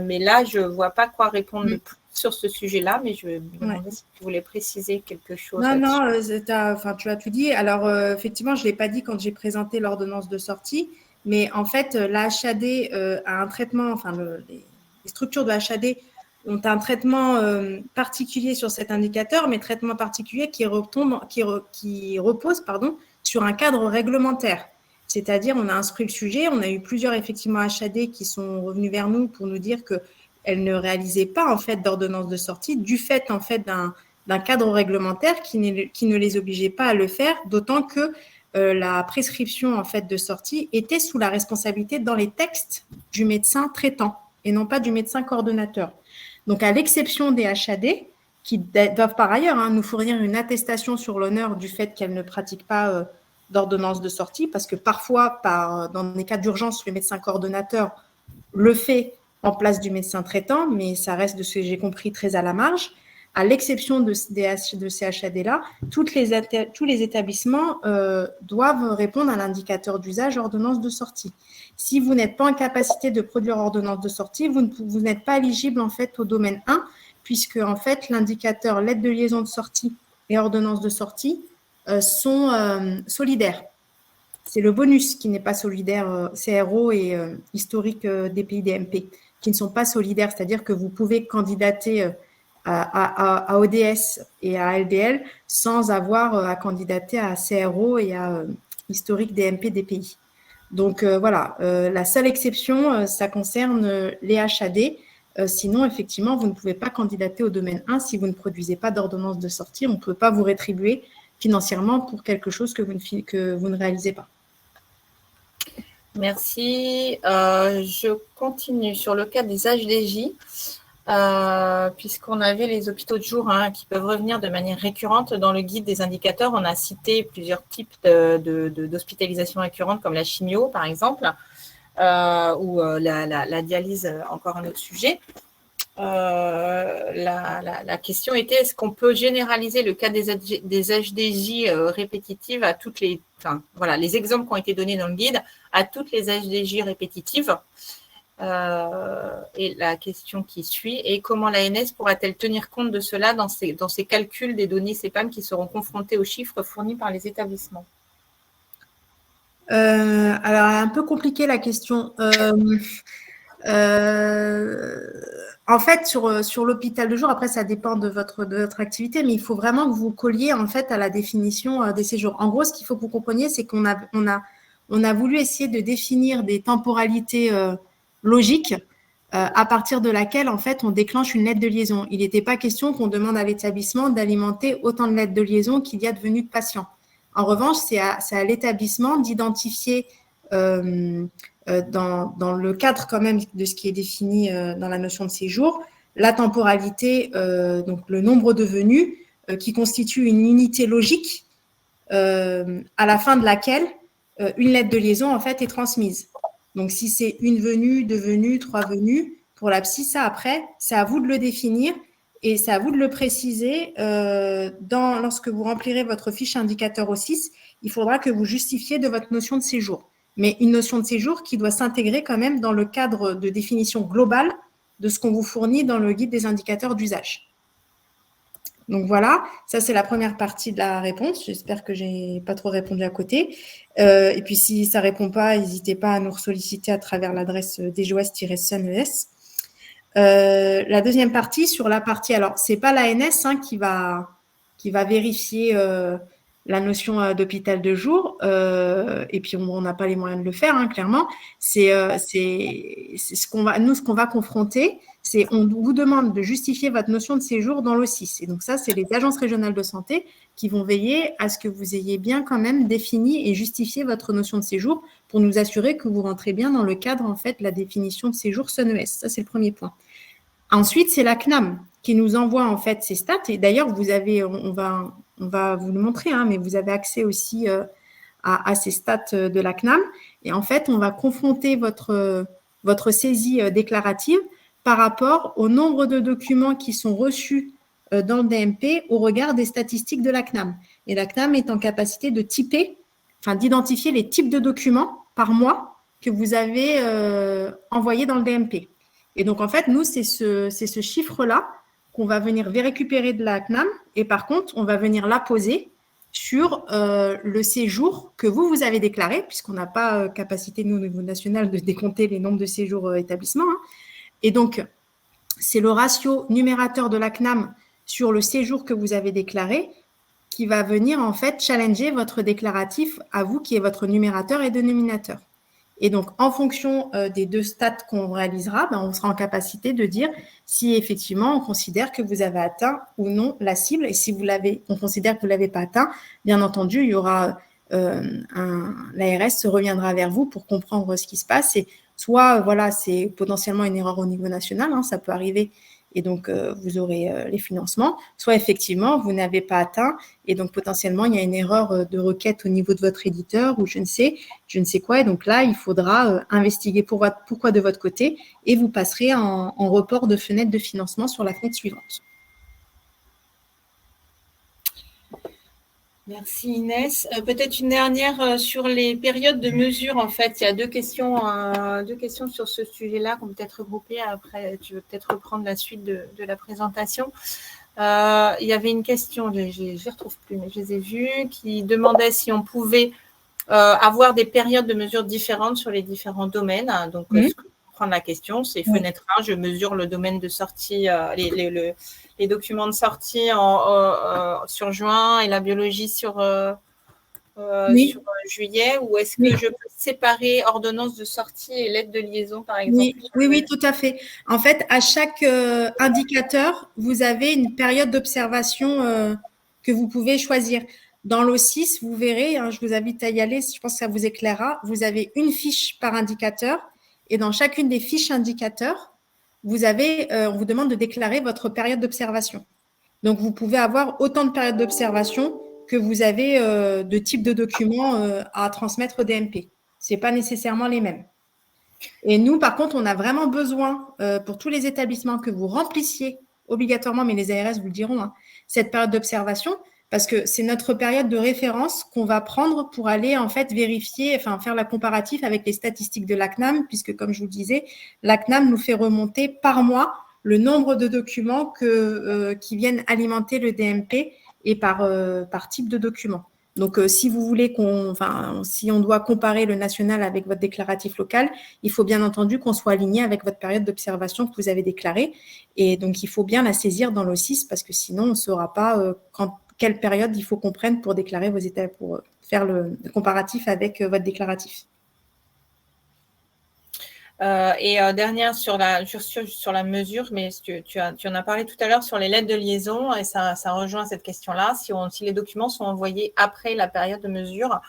Mais là, je ne vois pas quoi répondre de plus sur ce sujet-là, mais je me demandais si tu voulais préciser quelque chose. Non, tu as tout dit. Alors, effectivement, je ne l'ai pas dit quand j'ai présenté l'ordonnance de sortie, mais en fait, la HAD a un traitement, les structures de HAD ont un traitement particulier sur cet indicateur, mais traitement particulier qui repose sur un cadre réglementaire. C'est-à-dire, on a instruit le sujet, on a eu plusieurs effectivement HAD qui sont revenus vers nous pour nous dire qu'elles ne réalisaient pas en fait d'ordonnance de sortie du fait en fait d'un cadre réglementaire qui ne les obligeait pas à le faire, d'autant que la prescription en fait de sortie était sous la responsabilité dans les textes du médecin traitant et non pas du médecin coordonnateur. Donc, à l'exception des HAD, qui doivent par ailleurs nous fournir une attestation sur l'honneur du fait qu'elles ne pratiquent pas d'ordonnance de sortie, parce que parfois, dans des cas d'urgence, le médecin coordonnateur le fait en place du médecin traitant, mais ça reste, de ce que j'ai compris, très à la marge. À l'exception de ces HAD-là, tous les établissements doivent répondre à l'indicateur d'usage ordonnance de sortie. Si vous n'êtes pas en capacité de produire ordonnance de sortie, vous n'êtes pas éligible en fait au domaine 1, puisque en fait l'indicateur lettre de liaison de sortie et ordonnance de sortie sont solidaires. C'est le bonus qui n'est pas solidaire, CRO et historique des pays DMP, qui ne sont pas solidaires, c'est-à-dire que vous pouvez candidater à ODS et à LDL sans avoir à candidater à CRO et à historique DMP des pays. Donc voilà, la seule exception, ça concerne les HAD. Sinon, effectivement, vous ne pouvez pas candidater au domaine 1 si vous ne produisez pas d'ordonnance de sortie. On ne peut pas vous rétribuer financièrement pour quelque chose que vous ne réalisez pas. Merci. Je continue sur le cas des HDJ. Puisqu'on avait les hôpitaux de jour qui peuvent revenir de manière récurrente. Dans le guide des indicateurs, on a cité plusieurs types d'hospitalisation récurrente, comme la chimio, par exemple, ou la dialyse, encore un autre sujet. La question était, est-ce qu'on peut généraliser le cas des HDJ répétitives à toutes les... les exemples qui ont été donnés dans le guide, à toutes les HDJ répétitives. Et la question qui suit est comment l'ANS pourra-t-elle tenir compte de cela dans ses calculs des données CEPAM qui seront confrontés aux chiffres fournis par les établissements? Alors, un peu compliqué la question. En fait, sur l'hôpital de jour, après, ça dépend de votre activité, mais il faut vraiment que vous colliez en fait à la définition des séjours. En gros, ce qu'il faut que vous compreniez, c'est qu'on a voulu essayer de définir des temporalités logique à partir de laquelle, en fait, on déclenche une lettre de liaison. Il n'était pas question qu'on demande à l'établissement d'alimenter autant de lettres de liaison qu'il y a de venus de patients. En revanche, c'est à l'établissement d'identifier dans le cadre quand même de ce qui est défini dans la notion de séjour, la temporalité, donc le nombre de venues qui constitue une unité logique à la fin de laquelle une lettre de liaison, en fait, est transmise. Donc, si c'est une venue, deux venues, trois venues, pour l'abscisse, ça après, c'est à vous de le définir et c'est à vous de le préciser. Lorsque vous remplirez votre fiche indicateur O6, il faudra que vous justifiez de votre notion de séjour. Mais une notion de séjour qui doit s'intégrer quand même dans le cadre de définition globale de ce qu'on vous fournit dans le guide des indicateurs d'usage. Donc voilà, ça c'est la première partie de la réponse. J'espère que je n'ai pas trop répondu à côté. Et puis si ça ne répond pas, n'hésitez pas à nous solliciter à travers l'adresse dgos-sunes. La deuxième partie, sur la partie, alors ce n'est pas l'ANS qui va vérifier la notion d'hôpital de jour, et puis on n'a pas les moyens de le faire, clairement. C'est ce qu'on va confronter, on vous demande de justifier votre notion de séjour dans l'OSIS. Et donc ça, c'est les agences régionales de santé qui vont veiller à ce que vous ayez bien quand même défini et justifié votre notion de séjour pour nous assurer que vous rentrez bien dans le cadre, en fait, de la définition de séjour SONES. Ça, c'est le premier point. Ensuite, c'est la CNAM qui nous envoie, en fait, ces stats. Et d'ailleurs, vous avez, on va vous le montrer, hein, mais vous avez accès aussi à ces stats de la CNAM. Et en fait, on va confronter votre saisie déclarative par rapport au nombre de documents qui sont reçus dans le DMP au regard des statistiques de la CNAM. Et la CNAM est en capacité de d'identifier les types de documents par mois que vous avez envoyés dans le DMP. Et donc, en fait, nous, c'est ce chiffre-là qu'on va venir récupérer de la CNAM. Et par contre, on va venir l'apposer sur le séjour que vous avez déclaré, puisqu'on n'a pas capacité, nous, au niveau national, de décompter les nombres de séjours établissements. Hein. Et donc, c'est le ratio numérateur de la CNAM sur le séjour que vous avez déclaré qui va venir, en fait, challenger votre déclaratif à vous, qui est votre numérateur et dénominateur. Et donc, en fonction des deux stats qu'on réalisera, on sera en capacité de dire si effectivement on considère que vous avez atteint ou non la cible. Et si on considère que vous ne l'avez pas atteint, bien entendu, il y aura l'ARS reviendra vers vous pour comprendre ce qui se passe. Et soit, voilà, c'est potentiellement une erreur au niveau national, hein, ça peut arriver. Et donc, vous aurez les financements. Soit, effectivement, vous n'avez pas atteint. Et donc, potentiellement, il y a une erreur de requête au niveau de votre éditeur ou je ne sais quoi. Et donc là, il faudra investiguer pourquoi de votre côté et vous passerez en report de fenêtre de financement sur la fenêtre suivante. Merci Inès. Peut-être une dernière sur les périodes de mesure. En fait, il y a deux questions sur ce sujet-là qu'on peut peut-être regrouper. Après, tu veux peut-être reprendre la suite de la présentation. Il y avait une question, je ne les retrouve plus, mais je les ai vues, qui demandait si on pouvait avoir des périodes de mesure différentes sur les différents domaines. Donc, ce que prendre la question, c'est fenêtre 1, je mesure le domaine de sortie, les documents de sortie sur juin et la biologie sur juillet, ou est-ce que je peux séparer ordonnance de sortie et lettre de liaison, par exemple? Oui, tout à fait. En fait, à chaque indicateur, vous avez une période d'observation que vous pouvez choisir. Dans l'O6, vous verrez, hein, je vous invite à y aller, je pense que ça vous éclairera, vous avez une fiche par indicateur et dans chacune des fiches indicateurs, vous avez, on vous demande de déclarer votre période d'observation. Donc, vous pouvez avoir autant de périodes d'observation que vous avez de types de documents à transmettre au DMP. Ce n'est pas nécessairement les mêmes. Et nous, par contre, on a vraiment besoin, pour tous les établissements, que vous remplissiez obligatoirement, mais les ARS vous le diront, hein, cette période d'observation, parce que c'est notre période de référence qu'on va prendre pour aller en fait vérifier, enfin faire la comparatif avec les statistiques de la CNAM, puisque comme je vous le disais, la CNAM nous fait remonter par mois le nombre de documents qui viennent alimenter le DMP et par type de document. Donc, si vous voulez si on doit comparer le national avec votre déclaratif local, il faut bien entendu qu'on soit aligné avec votre période d'observation que vous avez déclarée. Et donc, il faut bien la saisir dans l'O6 parce que sinon, on ne saura pas quelle période il faut qu'on prenne pour déclarer vos états, pour faire le comparatif avec votre déclaratif. Dernière sur la mesure, mais tu en as parlé tout à l'heure sur les lettres de liaison et ça rejoint cette question-là. Si les documents sont envoyés après la période de mesure,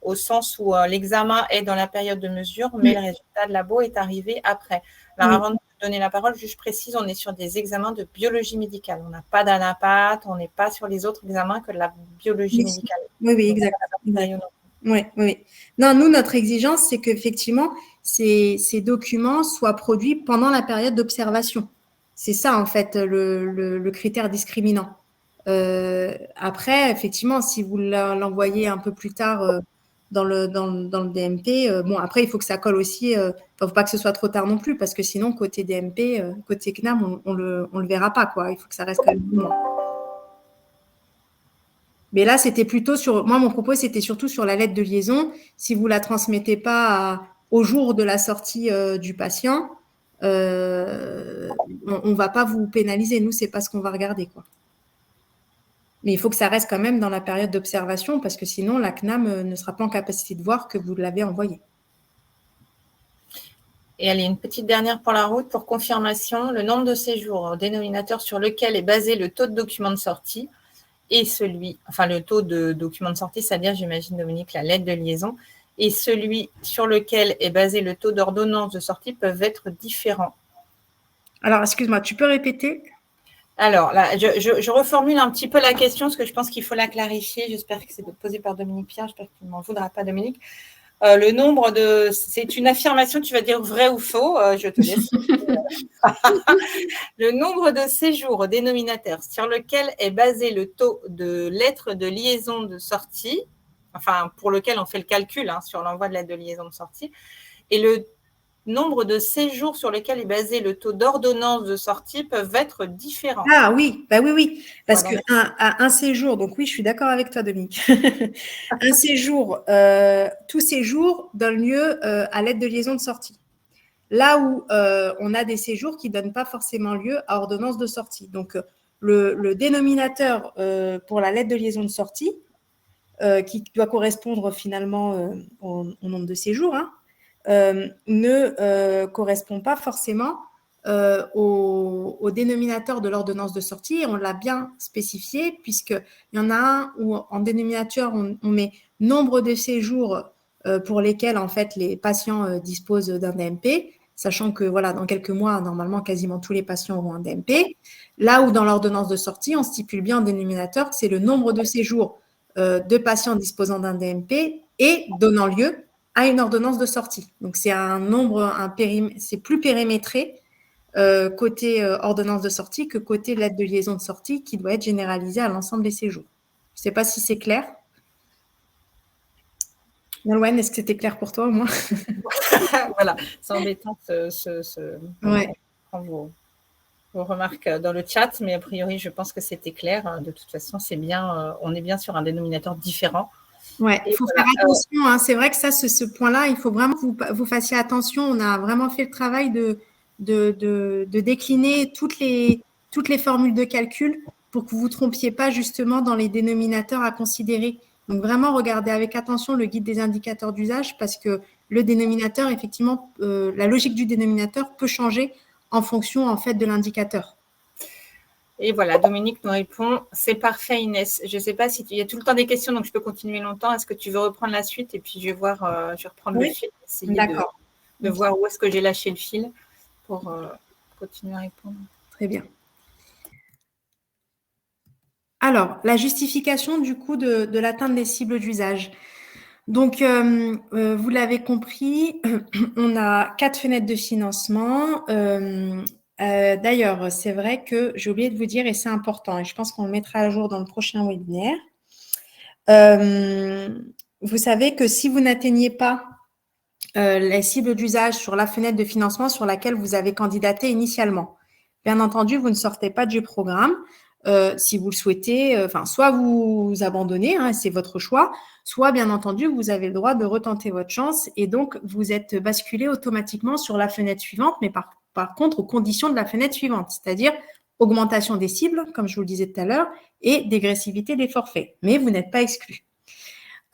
au sens où l'examen est dans la période de mesure, mais le résultat de labo est arrivé après. Alors, avant de donner la parole, je précise, on est sur des examens de biologie médicale. On n'a pas d'ANAPAT, on n'est pas sur les autres examens que de la biologie médicale. Oui, exactement. Oui. Non, nous, notre exigence, c'est qu'effectivement, ces documents soient produits pendant la période d'observation. C'est ça, en fait, le critère discriminant. Après, effectivement, si vous l'envoyez un peu plus tard dans le DMP, après, il faut que ça colle aussi. Il ne faut pas que ce soit trop tard non plus, parce que sinon, côté DMP, côté CNAM, on le verra pas, quoi. Il faut que ça reste quand même bon. Mais là, c'était plutôt moi, mon propos, c'était surtout sur la lettre de liaison. Si vous la transmettez pas au jour de la sortie du patient, on va pas vous pénaliser. Nous, c'est pas ce qu'on va regarder, quoi. Mais il faut que ça reste quand même dans la période d'observation parce que sinon, la CNAM ne sera pas en capacité de voir que vous l'avez envoyé. Et allez, une petite dernière pour la route. Pour confirmation, le nombre de séjours au dénominateur sur lequel est basé le taux de document de sortie et le taux de document de sortie, c'est-à-dire, j'imagine, Dominique, la lettre de liaison, et celui sur lequel est basé le taux d'ordonnance de sortie peuvent être différents. Alors, excuse-moi, tu peux répéter? Alors, là, je reformule un petit peu la question, parce que je pense qu'il faut la clarifier. J'espère que c'est posé par Dominique Pierre. J'espère que tu ne m'en voudras pas, Dominique. C'est une affirmation, tu vas dire vrai ou faux, je te laisse. Le nombre de séjours au dénominateur sur lequel est basé le taux de lettre de liaison de sortie, enfin, pour lequel on fait le calcul sur l'envoi de lettre de liaison de sortie, et le nombre de séjours sur lesquels est basé le taux d'ordonnance de sortie peuvent être différents. Ah oui, bah oui. Parce qu'un séjour, donc oui, je suis d'accord avec toi, Dominique. Un séjour, tout séjour donne lieu à lettre de liaison de sortie. Là où on a des séjours qui ne donnent pas forcément lieu à ordonnance de sortie. Donc, le dénominateur pour la lettre de liaison de sortie, qui doit correspondre finalement au nombre de séjours, ne correspond pas forcément au dénominateur de l'ordonnance de sortie. Et on l'a bien spécifié, puisqu'il y en a un où en dénominateur, on met nombre de séjours pour lesquels en fait les patients disposent d'un DMP, sachant que voilà, dans quelques mois, normalement, quasiment tous les patients auront un DMP. Là où dans l'ordonnance de sortie, on stipule bien en dénominateur que c'est le nombre de séjours de patients disposant d'un DMP et donnant lieu à une ordonnance de sortie. Donc, c'est c'est plus périmétré côté ordonnance de sortie que côté lettre de liaison de sortie qui doit être généralisée à l'ensemble des séjours. Je ne sais pas si c'est clair. Nolwenn, est-ce que c'était clair pour toi au moins? Voilà, c'est embêtant vos remarques dans le chat, mais a priori, je pense que c'était clair. De toute façon, c'est bien, on est bien sur un dénominateur différent. Ouais, il faut faire attention. C'est vrai que ça, ce point-là, il faut vraiment que vous fassiez attention. On a vraiment fait le travail de décliner toutes les formules de calcul pour que vous ne vous trompiez pas justement dans les dénominateurs à considérer. Donc, vraiment, regardez avec attention le guide des indicateurs d'usage parce que le dénominateur, effectivement, la logique du dénominateur peut changer en fonction, en fait, de l'indicateur. Et voilà, Dominique nous répond, c'est parfait Inès. Je ne sais pas si il y a tout le temps des questions, donc je peux continuer longtemps. Est-ce que tu veux reprendre la suite? Et puis je vais reprendre le fil, essayer de voir où est-ce que j'ai lâché le fil pour continuer à répondre. Très bien. Alors, la justification du coup de l'atteinte des cibles d'usage. Donc, vous l'avez compris, on a 4 fenêtres de financement. D'ailleurs, c'est vrai que j'ai oublié de vous dire, et c'est important, et je pense qu'on le mettra à jour dans le prochain webinaire. Vous savez que si vous n'atteignez pas les cibles d'usage sur la fenêtre de financement sur laquelle vous avez candidaté initialement, bien entendu, vous ne sortez pas du programme. Si vous le souhaitez, soit vous abandonnez, c'est votre choix, soit bien entendu, vous avez le droit de retenter votre chance et donc vous êtes basculé automatiquement sur la fenêtre suivante, mais par contre aux conditions de la fenêtre suivante, c'est-à-dire augmentation des cibles, comme je vous le disais tout à l'heure, et dégressivité des forfaits, mais vous n'êtes pas exclu.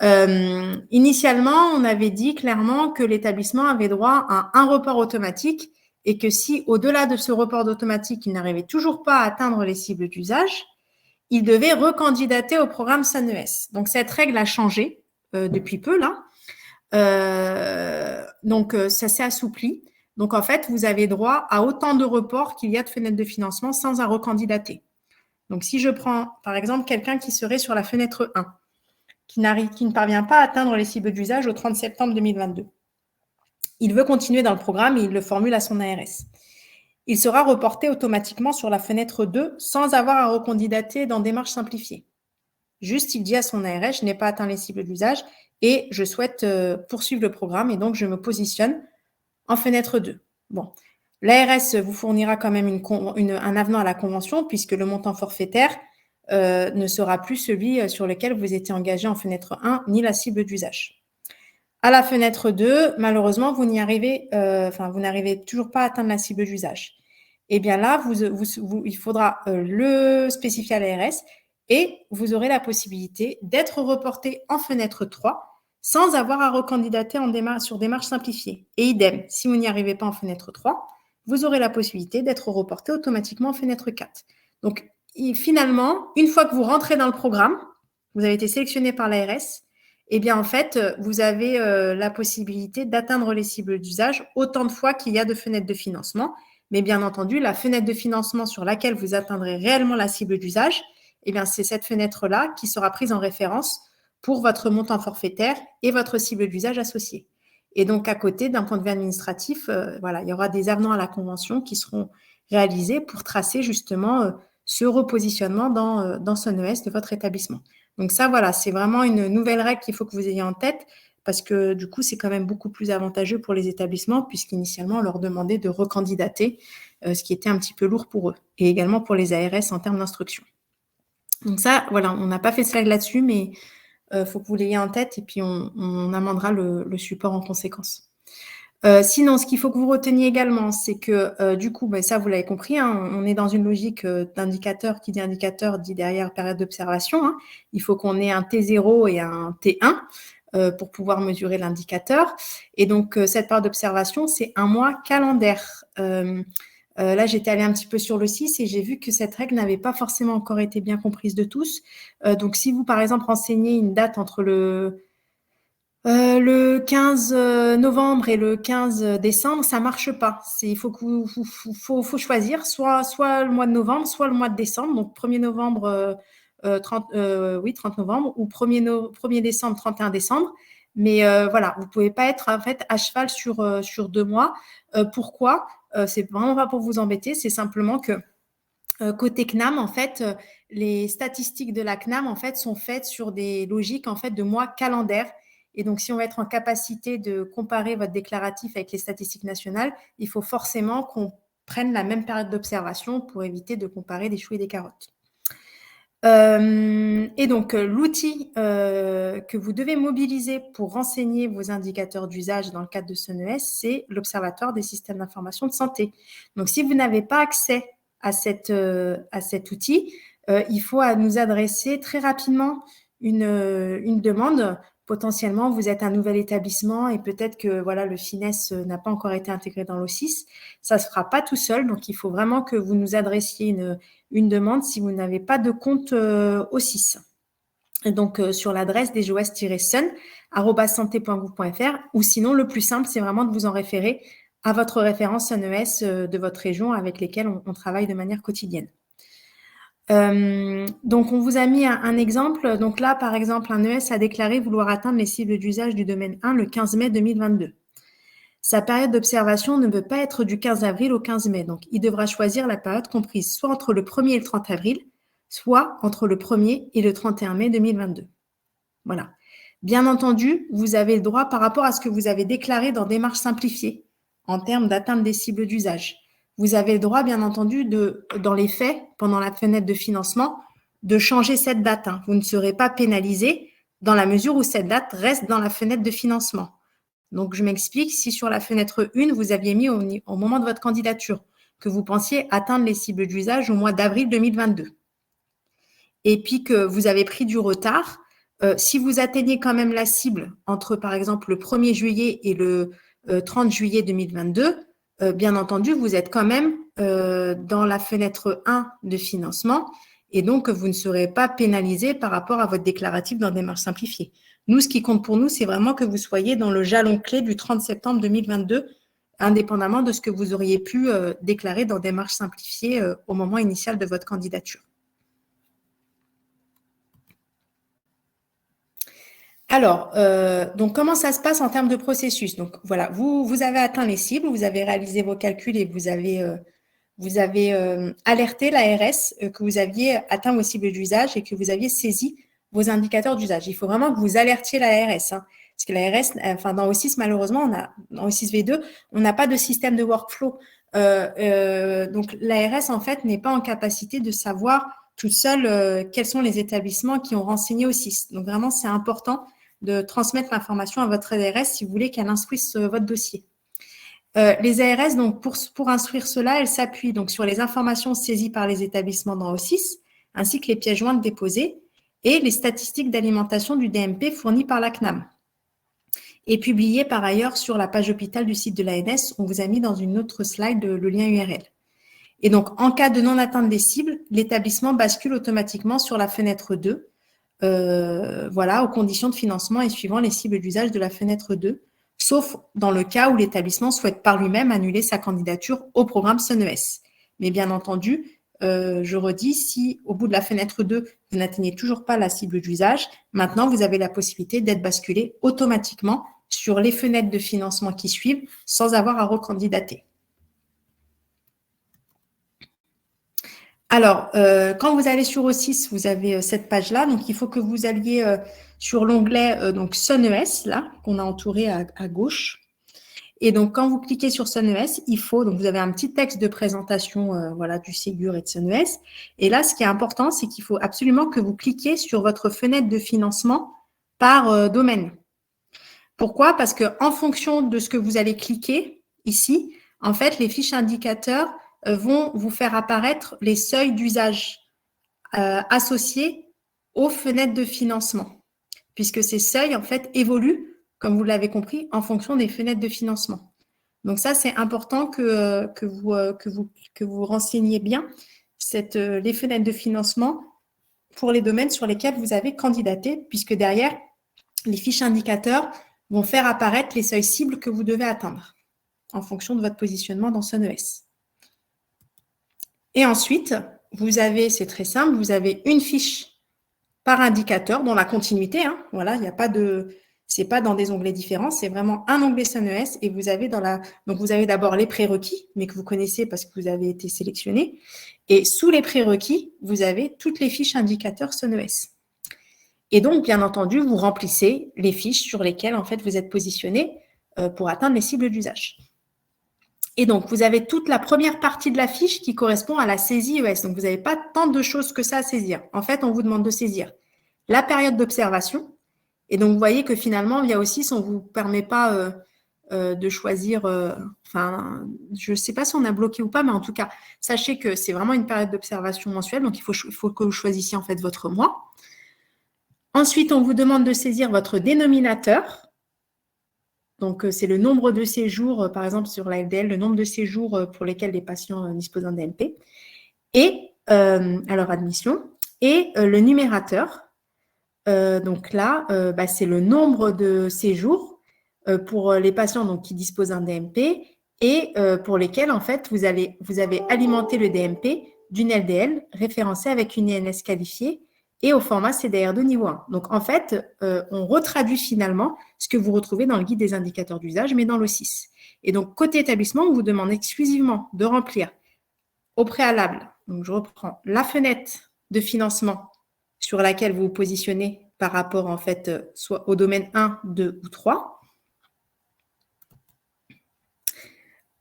Initialement, on avait dit clairement que l'établissement avait droit à un report automatique et que si, au-delà de ce report automatique, il n'arrivait toujours pas à atteindre les cibles d'usage, il devait recandidater au programme SANES. Donc, cette règle a changé depuis peu, là. Donc, ça s'est assoupli. Donc, en fait, vous avez droit à autant de reports qu'il y a de fenêtres de financement sans à recandidater. Donc, si je prends, par exemple, quelqu'un qui serait sur la fenêtre 1, qui ne parvient pas à atteindre les cibles d'usage au 30 septembre 2022, il veut continuer dans le programme et il le formule à son ARS. Il sera reporté automatiquement sur la fenêtre 2 sans avoir à recandidater dans démarche simplifiée. Juste, il dit à son ARS, je n'ai pas atteint les cibles d'usage et je souhaite poursuivre le programme et donc je me positionne en fenêtre 2. Bon, l'ARS vous fournira quand même un avenant à la convention puisque le montant forfaitaire ne sera plus celui sur lequel vous étiez engagé en fenêtre 1 ni la cible d'usage. À la fenêtre 2, malheureusement, vous n'arrivez toujours pas à atteindre la cible d'usage. Eh bien là, il faudra le spécifier à l'ARS et vous aurez la possibilité d'être reporté en fenêtre 3 sans avoir à recandidater sur démarche simplifiée. Et idem, si vous n'y arrivez pas en fenêtre 3, vous aurez la possibilité d'être reporté automatiquement en fenêtre 4. Donc, finalement, une fois que vous rentrez dans le programme, vous avez été sélectionné par l'ARS, eh bien, en fait, vous avez la possibilité d'atteindre les cibles d'usage autant de fois qu'il y a de fenêtres de financement. Mais bien entendu, la fenêtre de financement sur laquelle vous atteindrez réellement la cible d'usage, eh bien, c'est cette fenêtre-là qui sera prise en référence pour votre montant forfaitaire et votre cible d'usage associée. Et donc, à côté, d'un point de vue administratif, voilà, il y aura des avenants à la convention qui seront réalisés pour tracer justement ce repositionnement dans SunES de votre établissement. Donc ça, voilà, c'est vraiment une nouvelle règle qu'il faut que vous ayez en tête parce que du coup, c'est quand même beaucoup plus avantageux pour les établissements puisqu'initialement, on leur demandait de recandidater, ce qui était un petit peu lourd pour eux et également pour les ARS en termes d'instruction. Donc ça, voilà, on n'a pas fait de slide là-dessus, mais faut que vous l'ayez en tête et puis on amendera le support en conséquence. Sinon, ce qu'il faut que vous reteniez également, c'est que du coup, ça vous l'avez compris, hein, on est dans une logique d'indicateur. Qui dit indicateur dit derrière période d'observation. Hein. Il faut qu'on ait un T0 et un T1 pour pouvoir mesurer l'indicateur. Et donc, cette période d'observation, c'est un mois calendaire. Là, j'étais allée un petit peu sur le 6 et j'ai vu que cette règle n'avait pas forcément encore été bien comprise de tous. Donc, si vous, par exemple, renseignez une date entre le 15 novembre et le 15 décembre, ça marche pas. Il faut choisir soit le mois de novembre, soit le mois de décembre. Donc 1er novembre, 30 novembre ou 1er décembre, 31 décembre. Mais voilà, vous pouvez pas être en fait à cheval sur 2 mois. Pourquoi c'est vraiment pas pour vous embêter, c'est simplement que côté CNAM, en fait, les statistiques de la CNAM en fait sont faites sur des logiques en fait de mois calendaires. Et donc, si on va être en capacité de comparer votre déclaratif avec les statistiques nationales, il faut forcément qu'on prenne la même période d'observation pour éviter de comparer des choux et des carottes. Et donc, l'outil que vous devez mobiliser pour renseigner vos indicateurs d'usage dans le cadre de SunES, c'est l'Observatoire des systèmes d'information de santé. Donc, si vous n'avez pas accès à cet outil, il faut nous adresser très rapidement une demande. Potentiellement, vous êtes un nouvel établissement et peut-être que voilà, le FINES n'a pas encore été intégré dans l'O6. Ça ne se fera pas tout seul, donc il faut vraiment que vous nous adressiez une demande si vous n'avez pas de compte O6. Et donc, sur l'adresse djos-sun@santé.gouv.fr ou sinon, le plus simple, c'est vraiment de vous en référer à votre référence SunES de votre région avec lesquelles on travaille de manière quotidienne. Donc, on vous a mis un exemple. Donc là, par exemple, un ES a déclaré vouloir atteindre les cibles d'usage du domaine 1 le 15 mai 2022. Sa période d'observation ne peut pas être du 15 avril au 15 mai. Donc, il devra choisir la période comprise soit entre le 1er et le 30 avril, soit entre le 1er et le 31 mai 2022. Voilà. Bien entendu, vous avez le droit par rapport à ce que vous avez déclaré dans démarche simplifiée en termes d'atteinte des cibles d'usage. Vous avez le droit, bien entendu, dans les faits, pendant la fenêtre de financement, de changer cette date. Vous ne serez pas pénalisé dans la mesure où cette date reste dans la fenêtre de financement. Donc, je m'explique. Si sur la fenêtre 1, vous aviez mis au moment de votre candidature que vous pensiez atteindre les cibles d'usage au mois d'avril 2022 et puis que vous avez pris du retard, si vous atteignez quand même la cible entre, par exemple, le 1er juillet et le 30 juillet 2022, bien entendu, vous êtes quand même dans la fenêtre 1 de financement et donc vous ne serez pas pénalisé par rapport à votre déclaratif dans démarche simplifiée. Nous, ce qui compte pour nous, c'est vraiment que vous soyez dans le jalon clé du 30 septembre 2022, indépendamment de ce que vous auriez pu déclarer dans démarche simplifiée au moment initial de votre candidature. Alors, donc comment ça se passe en termes de processus? Donc voilà, vous avez atteint les cibles, vous avez réalisé vos calculs et vous avez alerté l'ARS que vous aviez atteint vos cibles d'usage et que vous aviez saisi vos indicateurs d'usage. Il faut vraiment que vous alertiez l'ARS, parce que l'ARS, enfin dans O6 malheureusement, dans O6V2, on n'a pas de système de workflow. Donc l'ARS en fait n'est pas en capacité de savoir toute seule quels sont les établissements qui ont renseigné O6. Donc vraiment, c'est important de transmettre l'information à votre ARS si vous voulez qu'elle instruise votre dossier. Les ARS, donc pour instruire cela, elles s'appuient donc sur les informations saisies par les établissements dans O6, ainsi que les pièces jointes déposées et les statistiques d'alimentation du DMP fournies par la CNAM. est publié par ailleurs sur la page hôpital du site de l'ANS. On vous a mis dans une autre slide le lien URL. Et donc, en cas de non-atteinte des cibles, l'établissement bascule automatiquement sur la fenêtre 2, voilà, aux conditions de financement et suivant les cibles d'usage de la fenêtre 2, sauf dans le cas où l'établissement souhaite par lui-même annuler sa candidature au programme SUNES. Mais bien entendu, je redis, si au bout de la fenêtre 2, vous n'atteignez toujours pas la cible d'usage, maintenant vous avez la possibilité d'être basculé automatiquement sur les fenêtres de financement qui suivent sans avoir à recandidater. Alors, quand vous allez sur O6, vous avez cette page-là. Donc, il faut que vous alliez sur l'onglet donc SUNES, là, qu'on a entouré à gauche. Et donc, quand vous cliquez sur SUNES, il faut, donc vous avez un petit texte de présentation voilà, du Ségur et de SUNES. Et là, ce qui est important, c'est qu'il faut absolument que vous cliquiez sur votre fenêtre de financement par domaine. Pourquoi? Parce qu'en fonction de ce que vous allez cliquer ici, en fait, les fiches indicateurs vont vous faire apparaître les seuils d'usage associés aux fenêtres de financement, puisque ces seuils, en fait, évoluent, comme vous l'avez compris, en fonction des fenêtres de financement. Donc ça, c'est important que vous renseigniez bien les fenêtres de financement pour les domaines sur lesquels vous avez candidaté, puisque derrière, les fiches indicateurs vont faire apparaître les seuils cibles que vous devez atteindre en fonction de votre positionnement dans SUNES. Et ensuite, vous avez, c'est très simple, vous avez une fiche par indicateur dans la continuité. Hein, voilà, il n'y a pas de, c'est pas dans des onglets différents, c'est vraiment un onglet SUNES et vous avez donc vous avez d'abord les prérequis, mais que vous connaissez parce que vous avez été sélectionné. Et sous les prérequis, vous avez toutes les fiches indicateurs SUNES. Et donc, bien entendu, vous remplissez les fiches sur lesquelles en fait vous êtes positionné pour atteindre les cibles d'usage. Et donc, vous avez toute la première partie de la fiche qui correspond à la saisie ES. Donc, vous n'avez pas tant de choses que ça à saisir. En fait, on vous demande de saisir la période d'observation. Et donc, vous voyez que finalement, via O6, on ne vous permet pas de choisir, je ne sais pas si on a bloqué ou pas, mais en tout cas, sachez que c'est vraiment une période d'observation mensuelle. Donc, il faut que vous choisissiez en fait votre mois. Ensuite, on vous demande de saisir votre dénominateur. Donc, c'est le nombre de séjours, par exemple, sur la LDL, le nombre de séjours pour lesquels les patients disposent d'un DMP, et à leur admission, et le numérateur. Donc là, c'est le nombre de séjours pour les patients donc, qui disposent d'un DMP et pour lesquels, en fait, vous avez alimenté le DMP d'une LDL référencée avec une INS qualifiée et au format CDR2 niveau 1. Donc, en fait, on retraduit finalement ce que vous retrouvez dans le guide des indicateurs d'usage, mais dans l'O6. Et donc, côté établissement, on vous demande exclusivement de remplir au préalable, donc je reprends, la fenêtre de financement sur laquelle vous vous positionnez par rapport, en fait, soit au domaine 1, 2 ou 3.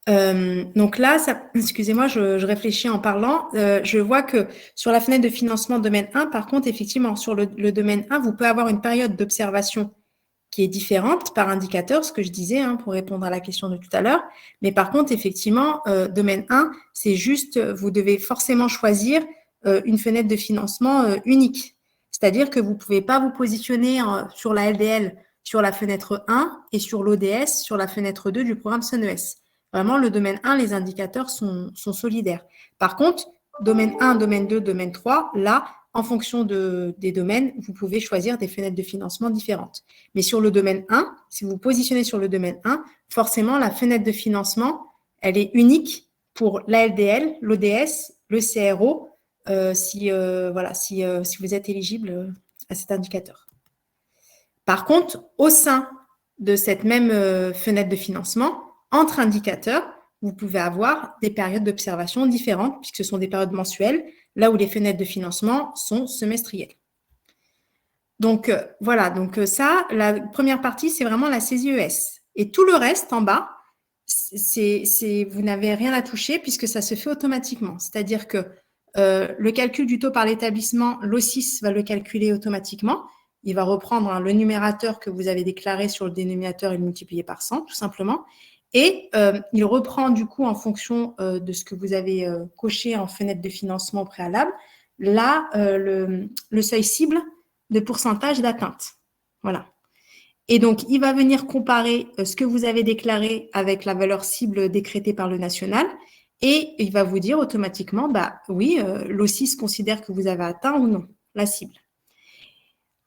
Donc là, excusez-moi, je réfléchis en parlant. Je vois que sur la fenêtre de financement domaine 1, par contre, effectivement, sur le domaine 1, vous pouvez avoir une période d'observation qui est différente par indicateur, ce que je disais pour répondre à la question de tout à l'heure. Mais par contre, effectivement, domaine 1, c'est juste, vous devez forcément choisir une fenêtre de financement unique. C'est-à-dire que vous ne pouvez pas vous positionner sur la LDL sur la fenêtre 1 et sur l'ODS sur la fenêtre 2 du programme SUNES. Vraiment, le domaine 1, les indicateurs sont solidaires. Par contre, domaine 1, domaine 2, domaine 3, là, en fonction des domaines, vous pouvez choisir des fenêtres de financement différentes. Mais sur le domaine 1, si vous vous positionnez sur le domaine 1, forcément, la fenêtre de financement, elle est unique pour l'ALDL, l'ODS, le CRO, si vous êtes éligible à cet indicateur. Par contre, au sein de cette même fenêtre de financement, entre indicateurs, vous pouvez avoir des périodes d'observation différentes, puisque ce sont des périodes mensuelles, là où les fenêtres de financement sont semestrielles. Donc, voilà, donc ça, la première partie, c'est vraiment la saisie ES. Et tout le reste, en bas, vous n'avez rien à toucher, puisque ça se fait automatiquement. C'est-à-dire que le calcul du taux par l'établissement, l'O6 va le calculer automatiquement. Il va reprendre le numérateur que vous avez déclaré sur le dénominateur et le multiplier par 100, tout simplement. Et il reprend du coup en fonction de ce que vous avez coché en fenêtre de financement au préalable, là, le seuil cible de pourcentage d'atteinte. Voilà. Et donc, il va venir comparer ce que vous avez déclaré avec la valeur cible décrétée par le national. Et il va vous dire automatiquement, bah oui, l'OCIS considère que vous avez atteint ou non la cible.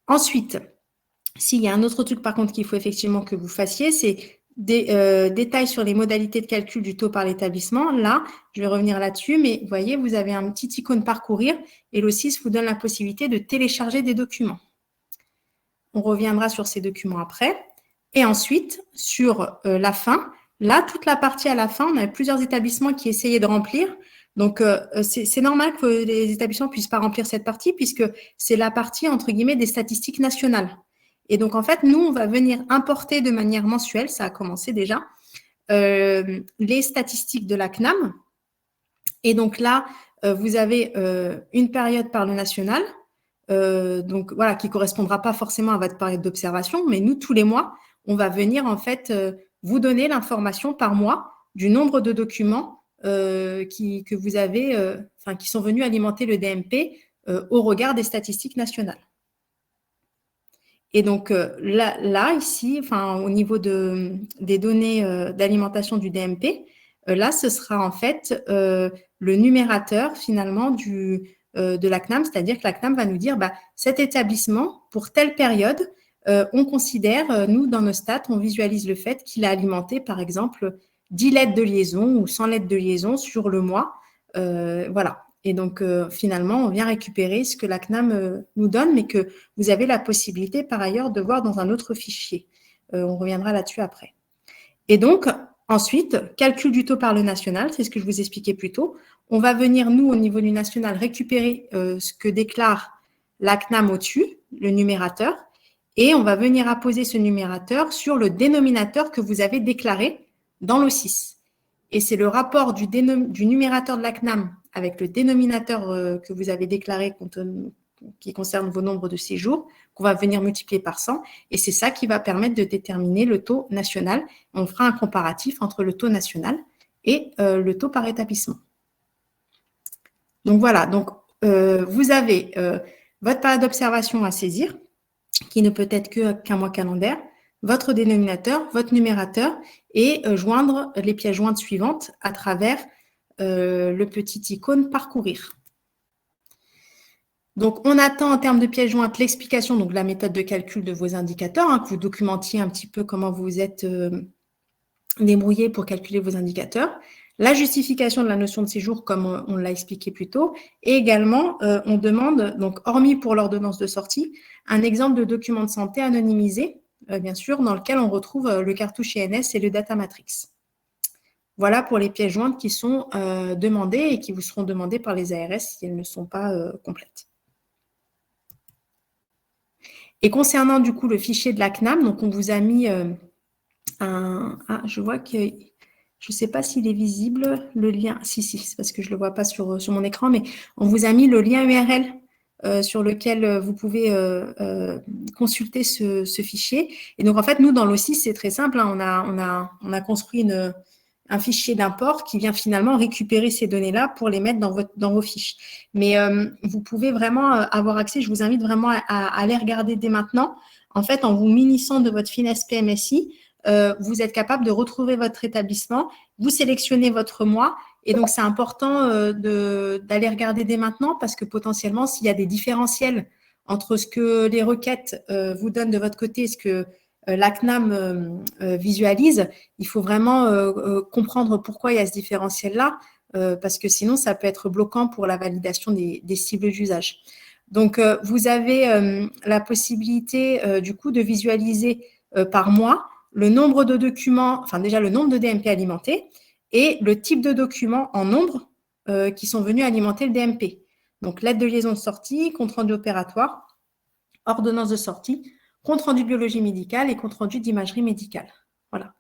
Ensuite, s'il y a un autre truc par contre qu'il faut effectivement que vous fassiez, c'est des détails sur les modalités de calcul du taux par l'établissement. Là, je vais revenir là-dessus, mais vous voyez, vous avez un petit icône parcourir et l'OCIS vous donne la possibilité de télécharger des documents. On reviendra sur ces documents après. Et ensuite, sur la fin, là, toute la partie à la fin, on a plusieurs établissements qui essayaient de remplir. Donc, c'est normal que les établissements ne puissent pas remplir cette partie puisque c'est la partie, entre guillemets, des statistiques nationales. Et donc, en fait, nous, on va venir importer de manière mensuelle, ça a commencé déjà, les statistiques de la CNAM. Et donc là, vous avez une période par le national, donc voilà, qui ne correspondra pas forcément à votre période d'observation, mais nous, tous les mois, on va venir en fait vous donner l'information par mois du nombre de documents que vous avez, qui sont venus alimenter le DMP au regard des statistiques nationales. Et donc là ici, au niveau des données d'alimentation du DMP, là, ce sera en fait le numérateur finalement de la CNAM, c'est-à-dire que la CNAM va nous dire cet établissement, pour telle période, on considère, nous, dans nos stats, on visualise le fait qu'il a alimenté, par exemple, 10 lettres de liaison ou 100 lettres de liaison sur le mois. Voilà. Et donc, finalement, on vient récupérer ce que la CNAM nous donne, mais que vous avez la possibilité, par ailleurs, de voir dans un autre fichier. On reviendra là-dessus après. Et donc, ensuite, calcul du taux par le national, c'est ce que je vous expliquais plus tôt. On va venir, nous, au niveau du national, récupérer ce que déclare la CNAM au-dessus, le numérateur, et on va venir apposer ce numérateur sur le dénominateur que vous avez déclaré dans l'OCIS. Et c'est le rapport du numérateur de la CNAM avec le dénominateur que vous avez déclaré qui concerne vos nombres de séjours, qu'on va venir multiplier par 100. Et c'est ça qui va permettre de déterminer le taux national. On fera un comparatif entre le taux national et le taux par établissement. Donc voilà, donc, vous avez votre période d'observation à saisir, qui ne peut être qu'un mois calendaire, votre dénominateur, votre numérateur et joindre les pièces jointes suivantes à travers le petit icône parcourir. Donc, on attend en termes de pièces jointes l'explication donc, de la méthode de calcul de vos indicateurs, que vous documentiez un petit peu comment vous êtes débrouillé pour calculer vos indicateurs, la justification de la notion de séjour, comme on l'a expliqué plus tôt, et également, on demande, donc hormis pour l'ordonnance de sortie, un exemple de document de santé anonymisé, bien sûr, dans lequel on retrouve le cartouche INS et le data matrix. Voilà pour les pièces jointes qui sont demandées et qui vous seront demandées par les ARS si elles ne sont pas complètes. Et concernant du coup le fichier de la CNAM, donc on vous a mis je vois que je ne sais pas s'il est visible, le lien. Si, c'est parce que je ne le vois pas sur mon écran, mais on vous a mis le lien URL sur lequel vous pouvez consulter ce fichier. Et donc, en fait, nous, dans l'OCIS, c'est très simple. Hein, on a construit un fichier d'import qui vient finalement récupérer ces données-là pour les mettre dans vos fiches. Mais vous pouvez vraiment avoir accès. Je vous invite vraiment à aller regarder dès maintenant. En fait, en vous munissant de votre finesse PMSI, vous êtes capable de retrouver votre établissement, vous sélectionnez votre mois et donc c'est important d'aller regarder dès maintenant parce que potentiellement s'il y a des différentiels entre ce que les requêtes vous donnent de votre côté et ce que la CNAM visualise, il faut vraiment comprendre pourquoi il y a ce différentiel-là parce que sinon ça peut être bloquant pour la validation des cibles d'usage. Donc vous avez la possibilité du coup de visualiser par mois le nombre de documents, enfin déjà le nombre de DMP alimentés et le type de documents en nombre qui sont venus alimenter le DMP. Donc, lettre de liaison de sortie, compte rendu opératoire, ordonnance de sortie, compte rendu de biologie médicale et compte rendu d'imagerie médicale. Voilà.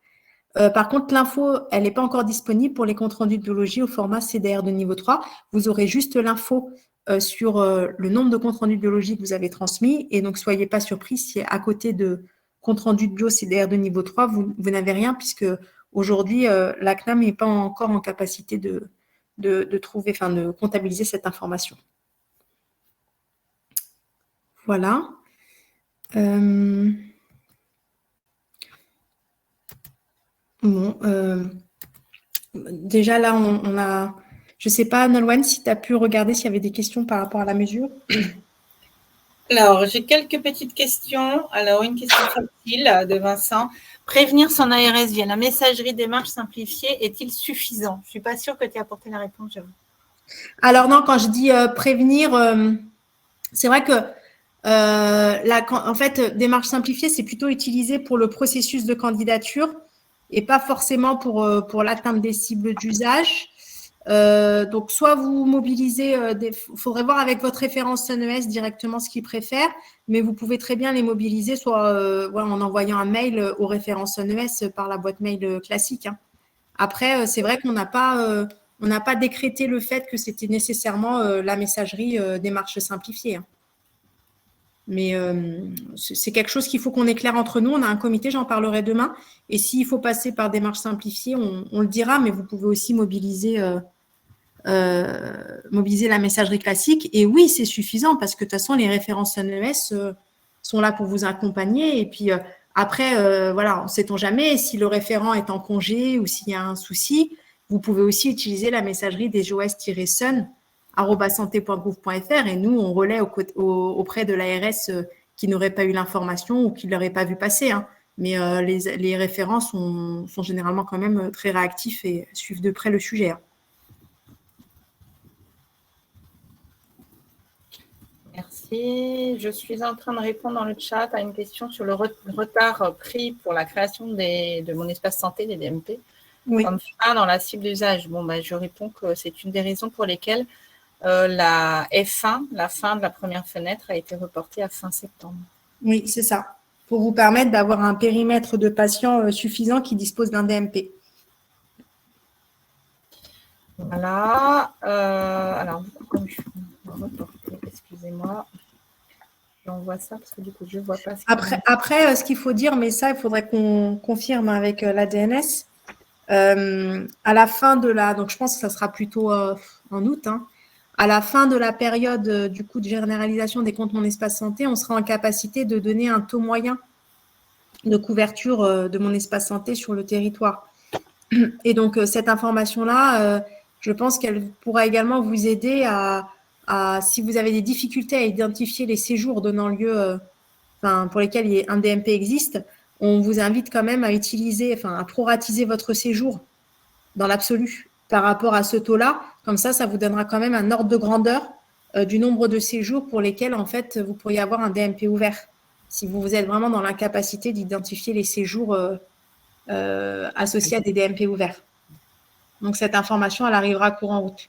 Par contre, l'info, elle n'est pas encore disponible pour les comptes rendus de biologie au format CDR de niveau 3. Vous aurez juste l'info sur le nombre de comptes rendus de biologie que vous avez transmis et donc, soyez pas surpris si à côté de compte rendu de bio CDR de niveau 3, vous n'avez rien puisque aujourd'hui, la CNAM n'est pas encore en capacité de trouver, enfin de comptabiliser cette information. Voilà. Bon, déjà là, on a, je sais pas, Nolwenn, si tu as pu regarder s'il y avait des questions par rapport à la mesure. Alors, j'ai quelques petites questions. Alors, une question facile de Vincent. Prévenir son ARS via la messagerie démarche simplifiée est-il suffisant? Je ne suis pas sûre que tu aies apporté la réponse, j'avoue. Alors non, quand je dis prévenir, c'est vrai que en fait, démarche simplifiée, c'est plutôt utilisé pour le processus de candidature et pas forcément pour l'atteinte des cibles d'usage. Donc, soit vous mobilisez, faudrait voir avec votre référent CNES directement ce qu'il préfère, mais vous pouvez très bien les mobiliser, soit voilà, en envoyant un mail au référent CNES par la boîte mail classique. Hein. Après, c'est vrai qu'on n'a pas décrété le fait que c'était nécessairement la messagerie démarche simplifiée. Hein. Mais c'est quelque chose qu'il faut qu'on éclaire entre nous. On a un comité, j'en parlerai demain. Et s'il faut passer par démarche simplifiée, on le dira, mais vous pouvez aussi mobiliser la messagerie classique. Et oui, c'est suffisant parce que de toute façon, les références NES sont là pour vous accompagner. Et puis après, voilà, ne sait-on jamais si le référent est en congé ou s'il y a un souci. Vous pouvez aussi utiliser la messagerie des JOS-SUN @santé.gouv.fr et nous, on relaie auprès de l'ARS qui n'aurait pas eu l'information ou qui ne l'aurait pas vu passer. Hein. Mais les référents sont généralement quand même très réactifs et suivent de près le sujet. Hein. Merci. Je suis en train de répondre dans le chat à une question sur le retard pris pour la création de mon espace santé, des DMP, oui. Comme frein dans la cible d'usage. Bon, je réponds que c'est une des raisons pour lesquelles la F1, la fin de la première fenêtre, a été reportée à fin septembre. Oui, c'est ça. Pour vous permettre d'avoir un périmètre de patients suffisant qui dispose d'un DMP. Voilà. Alors, du coup, comme je suis reportée, excusez-moi. J'envoie ça parce que du coup, je ne vois pas. Après, ce qu'il faut dire, mais ça, il faudrait qu'on confirme avec la DNS. À la fin de donc je pense que ça sera plutôt en août, hein, à la fin de la période du coup de généralisation des comptes Mon Espace Santé, on sera en capacité de donner un taux moyen de couverture de Mon Espace Santé sur le territoire. Et donc, cette information-là, je pense qu'elle pourra également vous aider si vous avez des difficultés à identifier les séjours donnant lieu, pour lesquels un DMP existe, on vous invite quand même à à proratiser votre séjour dans l'absolu par rapport à ce taux-là. Comme ça vous donnera quand même un ordre de grandeur du nombre de séjours pour lesquels, en fait, vous pourriez avoir un DMP ouvert. Si vous êtes vraiment dans l'incapacité d'identifier les séjours associés à des DMP ouverts. Donc, cette information, elle arrivera courant août.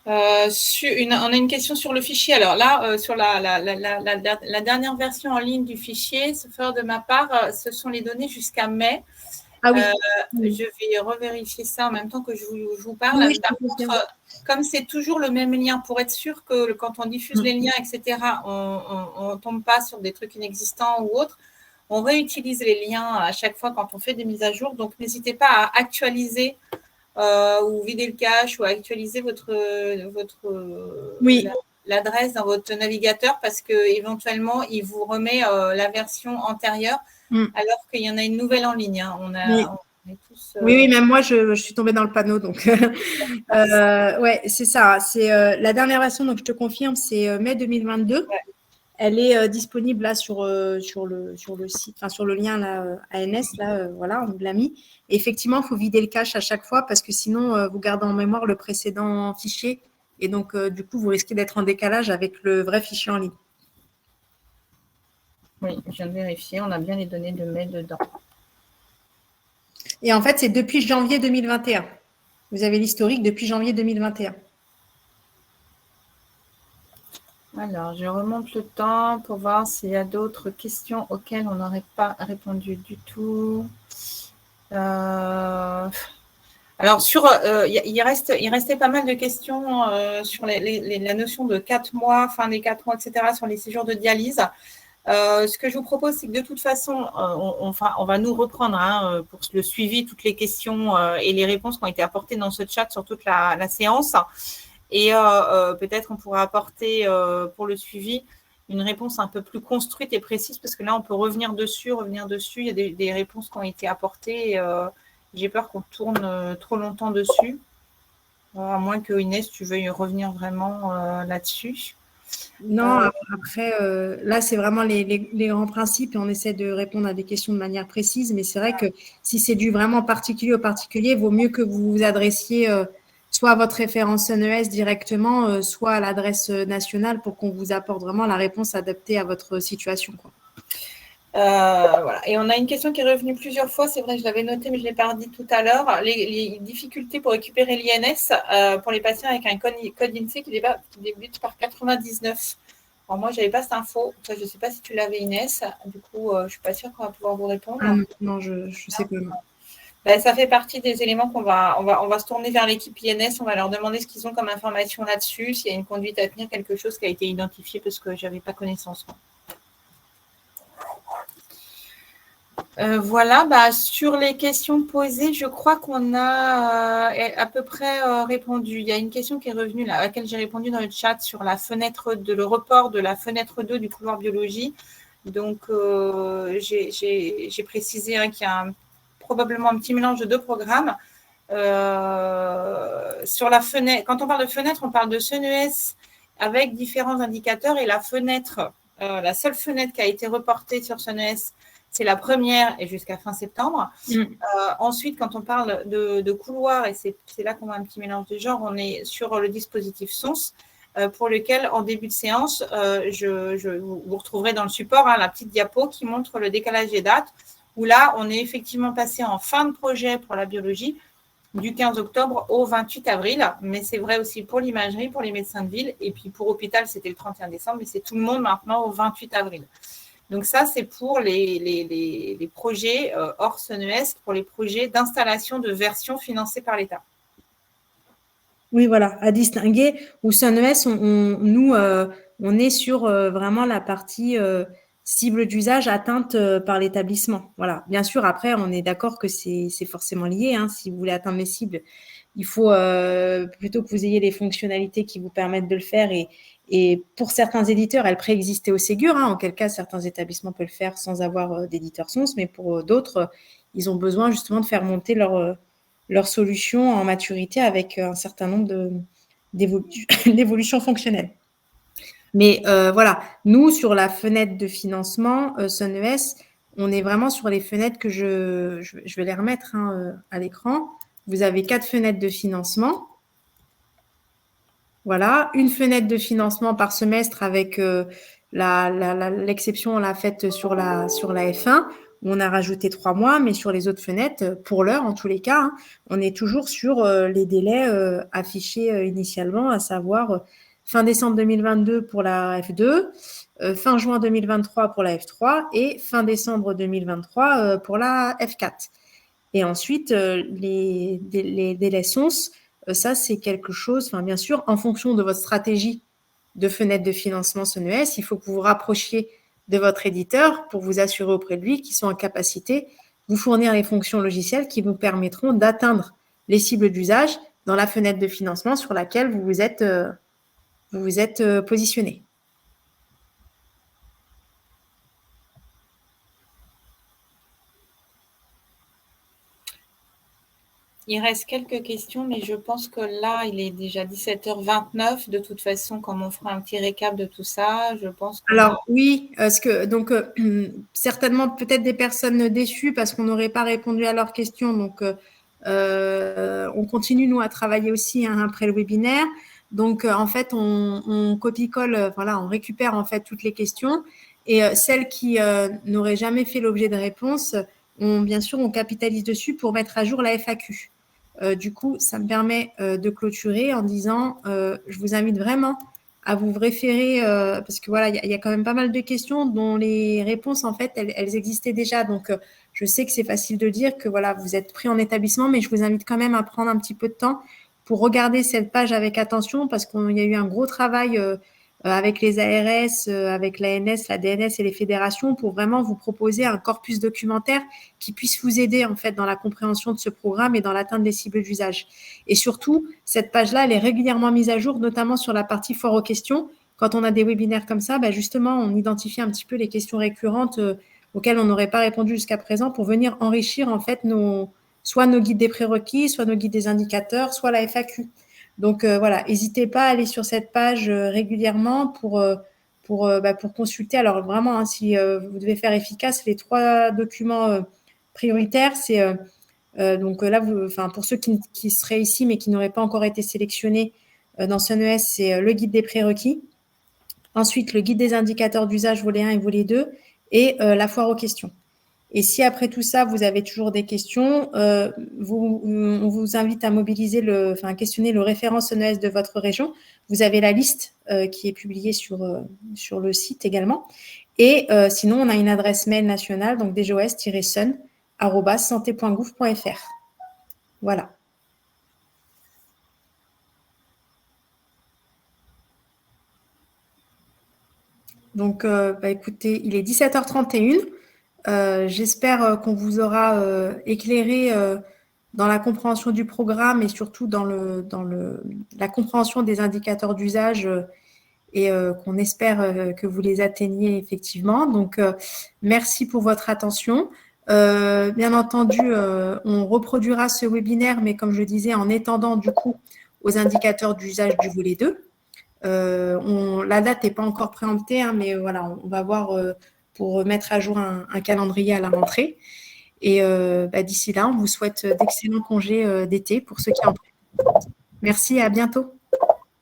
On a une question sur le fichier. Alors là, sur la dernière version en ligne du fichier, sauf erreur de ma part, ce sont les données jusqu'à mai. Ah oui. Je vais revérifier ça en même temps que je vous parle. Oui, par contre, comme c'est toujours le même lien, pour être sûr que quand on diffuse les liens, etc., on ne tombe pas sur des trucs inexistants ou autres, on réutilise les liens à chaque fois quand on fait des mises à jour. Donc, n'hésitez pas à actualiser ou vider le cache ou à actualiser l'adresse dans votre navigateur parce qu'éventuellement, il vous remet la version antérieure alors qu'il y en a une nouvelle en ligne. Hein. On est tous, oui, même moi, je suis tombée dans le panneau. Donc, ouais, c'est ça. C'est la dernière version, donc je te confirme, c'est mai 2022. Ouais. Elle est disponible là sur le site, sur le lien là, ANS, là, voilà, on l'a mis. Et effectivement, il faut vider le cache à chaque fois parce que sinon, vous gardez en mémoire le précédent fichier. Et donc, du coup, vous risquez d'être en décalage avec le vrai fichier en ligne. Oui, je viens de vérifier. On a bien les données de mai dedans. Et en fait, c'est depuis janvier 2021. Vous avez l'historique depuis janvier 2021. Alors, je remonte le temps pour voir s'il y a d'autres questions auxquelles on n'aurait pas répondu du tout. Alors, il restait pas mal de questions sur la notion de 4 mois, fin des 4 mois, etc., sur les séjours de dialyse. Ce que je vous propose, c'est que de toute façon, on va nous reprendre pour le suivi, toutes les questions et les réponses qui ont été apportées dans ce chat sur toute la séance. Et peut-être on pourra apporter pour le suivi une réponse un peu plus construite et précise, parce que là, on peut revenir dessus. Il y a des réponses qui ont été apportées. J'ai peur qu'on tourne trop longtemps dessus, à moins que Inès, tu veuilles revenir vraiment là-dessus. Non, après, là, c'est vraiment les grands principes et on essaie de répondre à des questions de manière précise. Mais c'est vrai que si c'est du vraiment particulier au particulier, il vaut mieux que vous vous adressiez soit à votre référence NES directement, soit à l'adresse nationale pour qu'on vous apporte vraiment la réponse adaptée à votre situation, quoi. Voilà. Et on a une question qui est revenue plusieurs fois. C'est vrai, je l'avais noté, mais je ne l'ai pas dit tout à l'heure. Les difficultés pour récupérer l'INS pour les patients avec un code INSEE qui débute par 99. Alors moi, je n'avais pas cette info. Je ne sais pas si tu l'avais, Inès. Du coup, je ne suis pas sûre qu'on va pouvoir vous répondre. Ah non, je ne sais pas. Ben, ça fait partie des éléments on va se tourner vers l'équipe INS. On va leur demander ce qu'ils ont comme information là-dessus, s'il y a une conduite à tenir, quelque chose qui a été identifié parce que je n'avais pas connaissance. Voilà, sur les questions posées, je crois qu'on a à peu près répondu. Il y a une question qui est revenue, là, à laquelle j'ai répondu dans le chat sur la fenêtre le report de la fenêtre 2 du couloir biologie. Donc, j'ai précisé qu'il y a probablement un petit mélange de deux programmes. Sur la fenêtre, quand on parle de fenêtre, on parle de CNES avec différents indicateurs et la fenêtre, la seule fenêtre qui a été reportée sur CNES, c'est la première et jusqu'à fin septembre. Ensuite, quand on parle de couloir, et c'est là qu'on a un petit mélange de genres, on est sur le dispositif SONS, pour lequel, en début de séance, vous retrouverez dans le support la petite diapo qui montre le décalage des dates, où là, on est effectivement passé en fin de projet pour la biologie, du 15 octobre au 28 avril. Mais c'est vrai aussi pour l'imagerie, pour les médecins de ville, et puis pour hôpital, c'était le 31 décembre, mais c'est tout le monde maintenant au 28 avril. Donc ça, c'est pour les projets hors CNES, pour les projets d'installation de versions financées par l'État. Oui, voilà, à distinguer. Au CNES, nous, on est sur vraiment la partie cible d'usage atteinte par l'établissement. Voilà. Bien sûr, après, on est d'accord que c'est forcément lié. Hein. Si vous voulez atteindre les cibles, il faut plutôt que vous ayez les fonctionnalités qui vous permettent de le faire. Et pour certains éditeurs, elles préexistaient au Ségur. Hein. En quel cas, certains établissements peuvent le faire sans avoir d'éditeur SONS. Mais pour d'autres, ils ont besoin justement de faire monter leur solution en maturité avec un certain nombre d'évolutions fonctionnelles. Mais voilà, nous, sur la fenêtre de financement CNES, on est vraiment sur les fenêtres que je vais les remettre à l'écran. Vous avez 4 fenêtres de financement. Voilà, une fenêtre de financement par semestre avec l'exception, on l'a faite sur la F1, où on a rajouté 3 mois, mais sur les autres fenêtres, pour l'heure, en tous les cas, on est toujours sur les délais affichés initialement, à savoir fin décembre 2022 pour la F2, fin juin 2023 pour la F3 et fin décembre 2023 pour la F4. Et ensuite, les délais SONS, ça, c'est quelque chose, bien sûr, en fonction de votre stratégie de fenêtre de financement CNES, il faut que vous vous rapprochiez de votre éditeur pour vous assurer auprès de lui qu'ils sont en capacité de vous fournir les fonctions logicielles qui vous permettront d'atteindre les cibles d'usage dans la fenêtre de financement sur laquelle vous vous êtes positionné. Il reste quelques questions, mais je pense que là, il est déjà 17h29. De toute façon, comme on fera un petit récap de tout ça, je pense que... Alors oui, certainement peut-être des personnes déçues parce qu'on n'aurait pas répondu à leurs questions. Donc, on continue, nous, à travailler aussi après le webinaire. Donc, en fait, on copie-colle, on récupère en fait toutes les questions. Et celles qui n'auraient jamais fait l'objet de réponse, bien sûr, on capitalise dessus pour mettre à jour la FAQ. Du coup, ça me permet de clôturer en disant, je vous invite vraiment à vous référer, parce que voilà, il y a quand même pas mal de questions dont les réponses, en fait, elles existaient déjà. Donc, je sais que c'est facile de dire que voilà, vous êtes pris en établissement, mais je vous invite quand même à prendre un petit peu de temps pour regarder cette page avec attention, parce qu'il y a eu un gros travail avec les ARS, avec l'ANS, la DNS et les fédérations pour vraiment vous proposer un corpus documentaire qui puisse vous aider en fait dans la compréhension de ce programme et dans l'atteinte des cibles d'usage. Et surtout, cette page-là, elle est régulièrement mise à jour, notamment sur la partie foire aux questions, quand on a des webinaires comme ça, justement, on identifie un petit peu les questions récurrentes auxquelles on n'aurait pas répondu jusqu'à présent pour venir enrichir en fait soit nos guides des prérequis, soit nos guides des indicateurs, soit la FAQ. Donc voilà, n'hésitez pas à aller sur cette page régulièrement pour consulter. Alors vraiment, si vous devez faire efficace, les 3 documents prioritaires, c'est donc là, pour ceux qui seraient ici mais qui n'auraient pas encore été sélectionnés dans SunES, c'est le guide des prérequis. Ensuite, le guide des indicateurs d'usage volet 1 et volet 2 et la foire aux questions. Et si après tout ça, vous avez toujours des questions, on vous invite à mobiliser questionner le référent SunES de votre région. Vous avez la liste qui est publiée sur le site également. Et sinon, on a une adresse mail nationale, donc dgos-sun@santé.gouv.fr. Voilà. Donc, écoutez, il est 17h31. J'espère qu'on vous aura éclairé dans la compréhension du programme et surtout dans la compréhension des indicateurs d'usage et qu'on espère que vous les atteigniez effectivement. Donc, merci pour votre attention. Bien entendu, on reproduira ce webinaire, mais comme je disais, en étendant du coup aux indicateurs d'usage du volet 2. La date n'est pas encore préemptée, mais voilà, on va voir pour mettre à jour un calendrier à la rentrée. Et d'ici là, on vous souhaite d'excellents congés d'été pour ceux qui en profitent. Merci, à bientôt.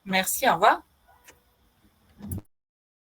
Merci, au revoir.